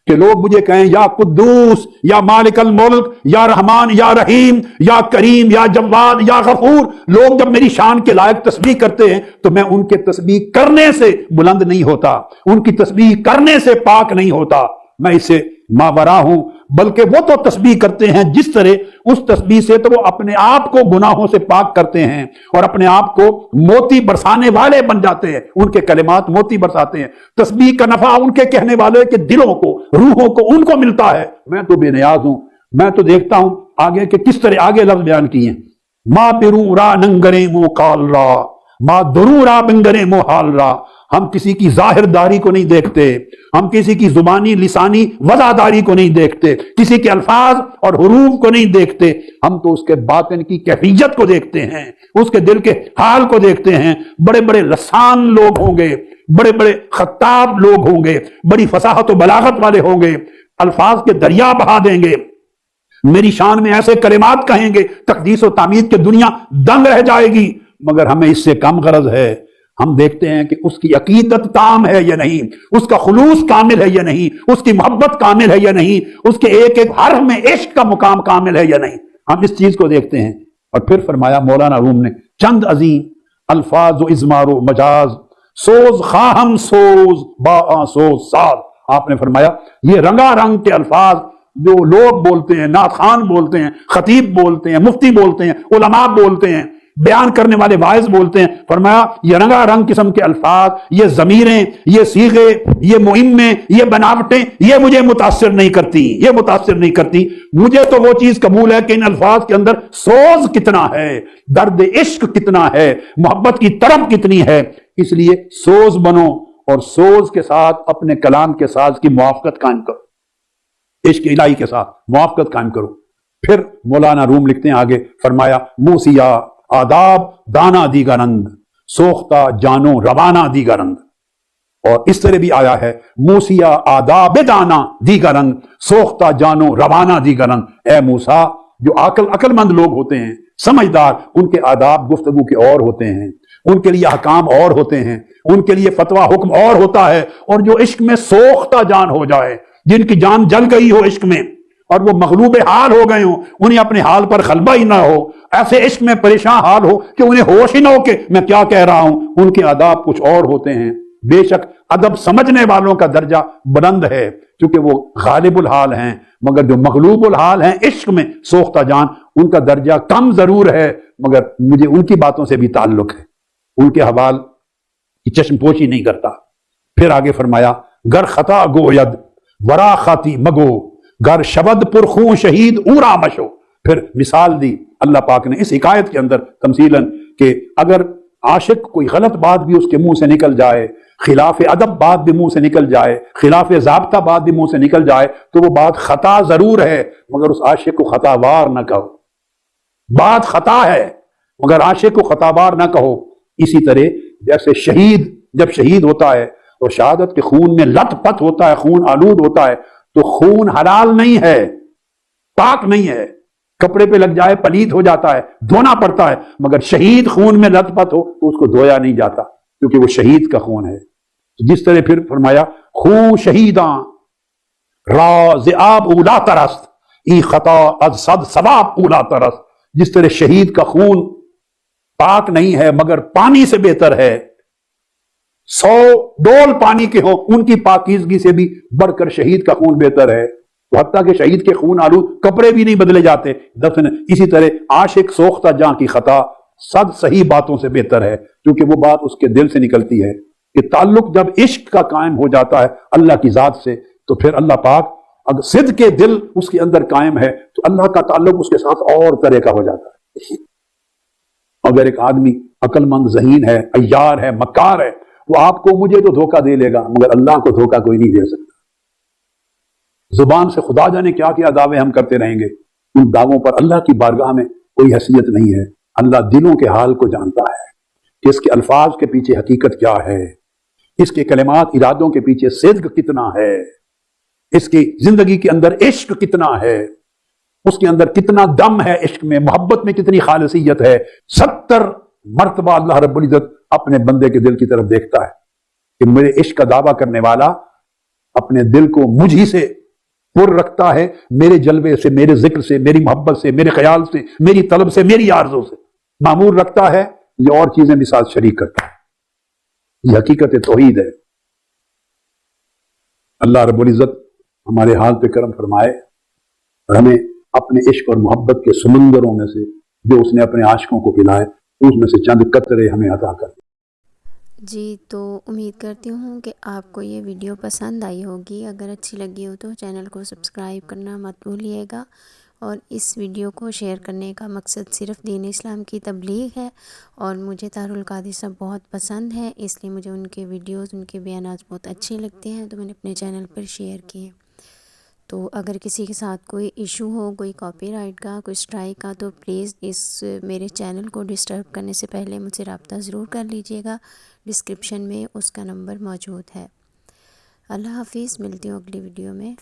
کہ لوگ مجھے کہیں یا قدوس، یا مالک الملک، یا رحمان، یا رحیم، یا کریم، یا جواد، یا غفور۔ لوگ جب میری شان کے لائق تسبیح کرتے ہیں تو میں ان کے تسبیح کرنے سے بلند نہیں ہوتا، ان کی تسبیح کرنے سے پاک نہیں ہوتا، میں اسے ماورا ہوں۔ بلکہ وہ تو تسبیح کرتے ہیں جس طرح اس تسبیح سے تو وہ اپنے آپ کو گناہوں سے پاک کرتے ہیں اور اپنے آپ کو موتی برسانے والے بن جاتے ہیں، ان کے کلمات موتی برساتے ہیں۔ تسبیح کا نفع ان کے کہنے والے کے دلوں کو، روحوں کو، ان کو ملتا ہے۔ میں تو بے نیاز ہوں، میں تو دیکھتا ہوں آگے کہ کس طرح آگے لفظ بیان کیے ہیں، ما پیروں را ننگرے مو کال را، ما دروں را بنگرے مو حال را۔ ہم کسی کی ظاہر داری کو نہیں دیکھتے، ہم کسی کی زبانی لسانی وضعداری کو نہیں دیکھتے، کسی کے الفاظ اور حروف کو نہیں دیکھتے، ہم تو اس کے باطن کی کیفیت کو دیکھتے ہیں، اس کے دل کے حال کو دیکھتے ہیں۔ بڑے بڑے لسان لوگ ہوں گے، بڑے بڑے خطاب لوگ ہوں گے، بڑی فصاحت و بلاغت والے ہوں گے، الفاظ کے دریا بہا دیں گے، میری شان میں ایسے کلمات کہیں گے، تقدیس و تعمید کی دنیا دنگ رہ جائے گی، مگر ہمیں اس سے کم غرض ہے۔ ہم دیکھتے ہیں کہ اس کی عقیدت تام ہے یا نہیں، اس کا خلوص کامل ہے یا نہیں، اس کی محبت کامل ہے یا نہیں، اس کے ایک ایک حرف میں عشق کا مقام کامل ہے یا نہیں، ہم اس چیز کو دیکھتے ہیں۔ اور پھر فرمایا مولانا روم نے، چند عظیم الفاظ و اضمار و مجاز، سوز خواہم سوز با سوز ساز۔ آپ نے فرمایا یہ رنگا رنگ کے الفاظ جو لوگ بولتے ہیں، نعت خوان بولتے ہیں، خطیب بولتے ہیں، مفتی بولتے ہیں، علماء بولتے ہیں، بیان کرنے والے واعظ بولتے ہیں، فرمایا یہ رنگا رنگ قسم کے الفاظ، یہ ضمیریں، یہ صیغے، یہ مہمیں، یہ بناوٹیں، یہ مجھے متاثر نہیں کرتی، یہ متاثر نہیں کرتی۔ مجھے تو وہ چیز قبول ہے کہ ان الفاظ کے اندر سوز کتنا ہے، درد عشق کتنا ہے، محبت کی طرف کتنی ہے۔ اس لیے سوز بنو اور سوز کے ساتھ اپنے کلام کے ساز کی موافقت قائم کرو۔ عشق الہی کے ساتھ موافقت قائم کرو۔ پھر مولانا روم لکھتے ہیں آگے، فرمایا موسیا آداب دانا دیگرند سوختہ جانو روانہ دیگرند، اور اس طرح بھی آیا ہے موسیا آداب دانا دیگرند سوختہ جانو روانہ دیگرند۔ اے موسیٰ، جو عقل مند لوگ ہوتے ہیں، سمجھدار، ان کے آداب گفتگو کے اور ہوتے ہیں، ان کے لیے احکام اور ہوتے ہیں، ان کے لیے فتویٰ حکم اور ہوتا ہے۔ اور جو عشق میں سوختہ جان ہو جائے، جن کی جان جل گئی ہو عشق میں اور وہ مغلوب حال ہو گئے ہوں، انہیں اپنے حال پر غلبہ ہی نہ ہو، ایسے عشق میں پریشان حال ہو کہ انہیں ہوش ہی نہ ہو کہ میں کیا کہہ رہا ہوں، ان کے آداب کچھ اور ہوتے ہیں۔ بے شک ادب سمجھنے والوں کا درجہ بلند ہے کیونکہ وہ غالب الحال ہیں، مگر جو مغلوب الحال ہیں عشق میں سوختہ جان، ان کا درجہ کم ضرور ہے، مگر مجھے ان کی باتوں سے بھی تعلق ہے، ان کے حوال کی چشم پوشی نہیں کرتا۔ پھر آگے فرمایا گر خطا گوید ورا خاتی مگو گر شبد پرخون شہید اورا مشو۔ پھر مثال دی اللہ پاک نے اس حکایت کے اندر تمثیلاً کہ اگر عاشق کوئی غلط بات بھی اس کے منہ سے نکل جائے، خلاف ادب بات بھی منہ سے نکل جائے، خلاف ضابطہ بات بھی منہ سے نکل جائے، تو وہ بات خطا ضرور ہے، مگر اس عاشق کو خطا وار نہ کہو۔ بات خطا ہے مگر عاشق کو خطا وار نہ کہو۔ اسی طرح جیسے شہید جب شہید ہوتا ہے اور شہادت کے خون میں لت پت ہوتا ہے، خون آلود ہوتا ہے، تو خون حلال نہیں ہے، پاک نہیں ہے، کپڑے پہ لگ جائے پلید ہو جاتا ہے، دھونا پڑتا ہے، مگر شہید خون میں لت پت ہو تو اس کو دھویا نہیں جاتا کیونکہ وہ شہید کا خون ہے۔ جس طرح پھر فرمایا خون شہیداں راز آب اولا ترست ای خطا از صد ثواب اولا ترست۔ جس طرح شہید کا خون پاک نہیں ہے مگر پانی سے بہتر ہے، 100 ڈول پانی کے ہوں ان کی پاکیزگی سے بھی بڑھ کر شہید کا خون بہتر ہے، حتیٰ کہ شہید کے خون آلود کپڑے بھی نہیں بدلے جاتے دفن۔ اسی طرح عاشق سوختہ جاں کی خطا 100 صحیح باتوں سے بہتر ہے، کیونکہ وہ بات اس کے دل سے نکلتی ہے کہ تعلق جب عشق کا قائم ہو جاتا ہے اللہ کی ذات سے، تو پھر اللہ پاک اگر صدق کے دل اس کے اندر قائم ہے تو اللہ کا تعلق اس کے ساتھ اور طرح کا ہو جاتا ہے۔ اگر ایک آدمی عقل مند ذہین ہے، عیار ہے، مکار ہے، وہ آپ کو مجھے تو دھوکہ دے لے گا مگر اللہ کو دھوکہ کوئی نہیں دے سکتا۔ زبان سے خدا جانے کیا کیا دعوے ہم کرتے رہیں گے، ان دعووں پر اللہ کی بارگاہ میں کوئی حیثیت نہیں ہے۔ اللہ دلوں کے حال کو جانتا ہے کہ اس کے الفاظ کے پیچھے حقیقت کیا ہے، اس کے کلمات ارادوں کے پیچھے صدق کتنا ہے، اس کی زندگی کے اندر عشق کتنا ہے، اس کے اندر کتنا دم ہے، عشق میں محبت میں کتنی خالصیت ہے۔ 70 مرتبہ اللہ رب العزت اپنے بندے کے دل کی طرف دیکھتا ہے کہ میرے عشق کا دعویٰ کرنے والا اپنے دل کو مجھ ہی سے پر رکھتا ہے، میرے جلوے سے، میرے ذکر سے، میری محبت سے، میرے خیال سے، میری طلب سے، میری آرزو سے معمور رکھتا ہے، یہ اور چیزیں بھی ساتھ شریک کرتا ہے۔ یہ حقیقت توحید ہے۔ اللہ رب العزت ہمارے حال پہ کرم فرمائے اور ہمیں اپنے عشق اور محبت کے سمندروں میں سے جو اس نے اپنے عاشقوں کو پلائے، اس میں سے چند قطرے ہمیں عطا کر دیں۔ جی، تو امید کرتی ہوں کہ آپ کو یہ ویڈیو پسند آئی ہوگی۔ اگر اچھی لگی ہو تو چینل کو سبسکرائب کرنا مت بھولیے گا، اور اس ویڈیو کو شیئر کرنے کا مقصد صرف دین اسلام کی تبلیغ ہے، اور مجھے طاہر القادری صاحب بہت پسند ہے، اس لیے مجھے ان کے ویڈیوز، ان کے بیانات بہت اچھے لگتے ہیں، تو میں نے اپنے چینل پر شیئر کیے۔ تو اگر کسی کے ساتھ کوئی ایشو ہو، کوئی کاپی رائٹ کا، کوئی اسٹرائک کا، تو پلیز اس میرے چینل کو ڈسٹرب کرنے سے پہلے مجھ سے رابطہ ضرور کر لیجیے گا، ڈسکرپشن میں اس کا نمبر موجود ہے۔ اللہ حافظ، ملتی ہوں اگلی ویڈیو میں۔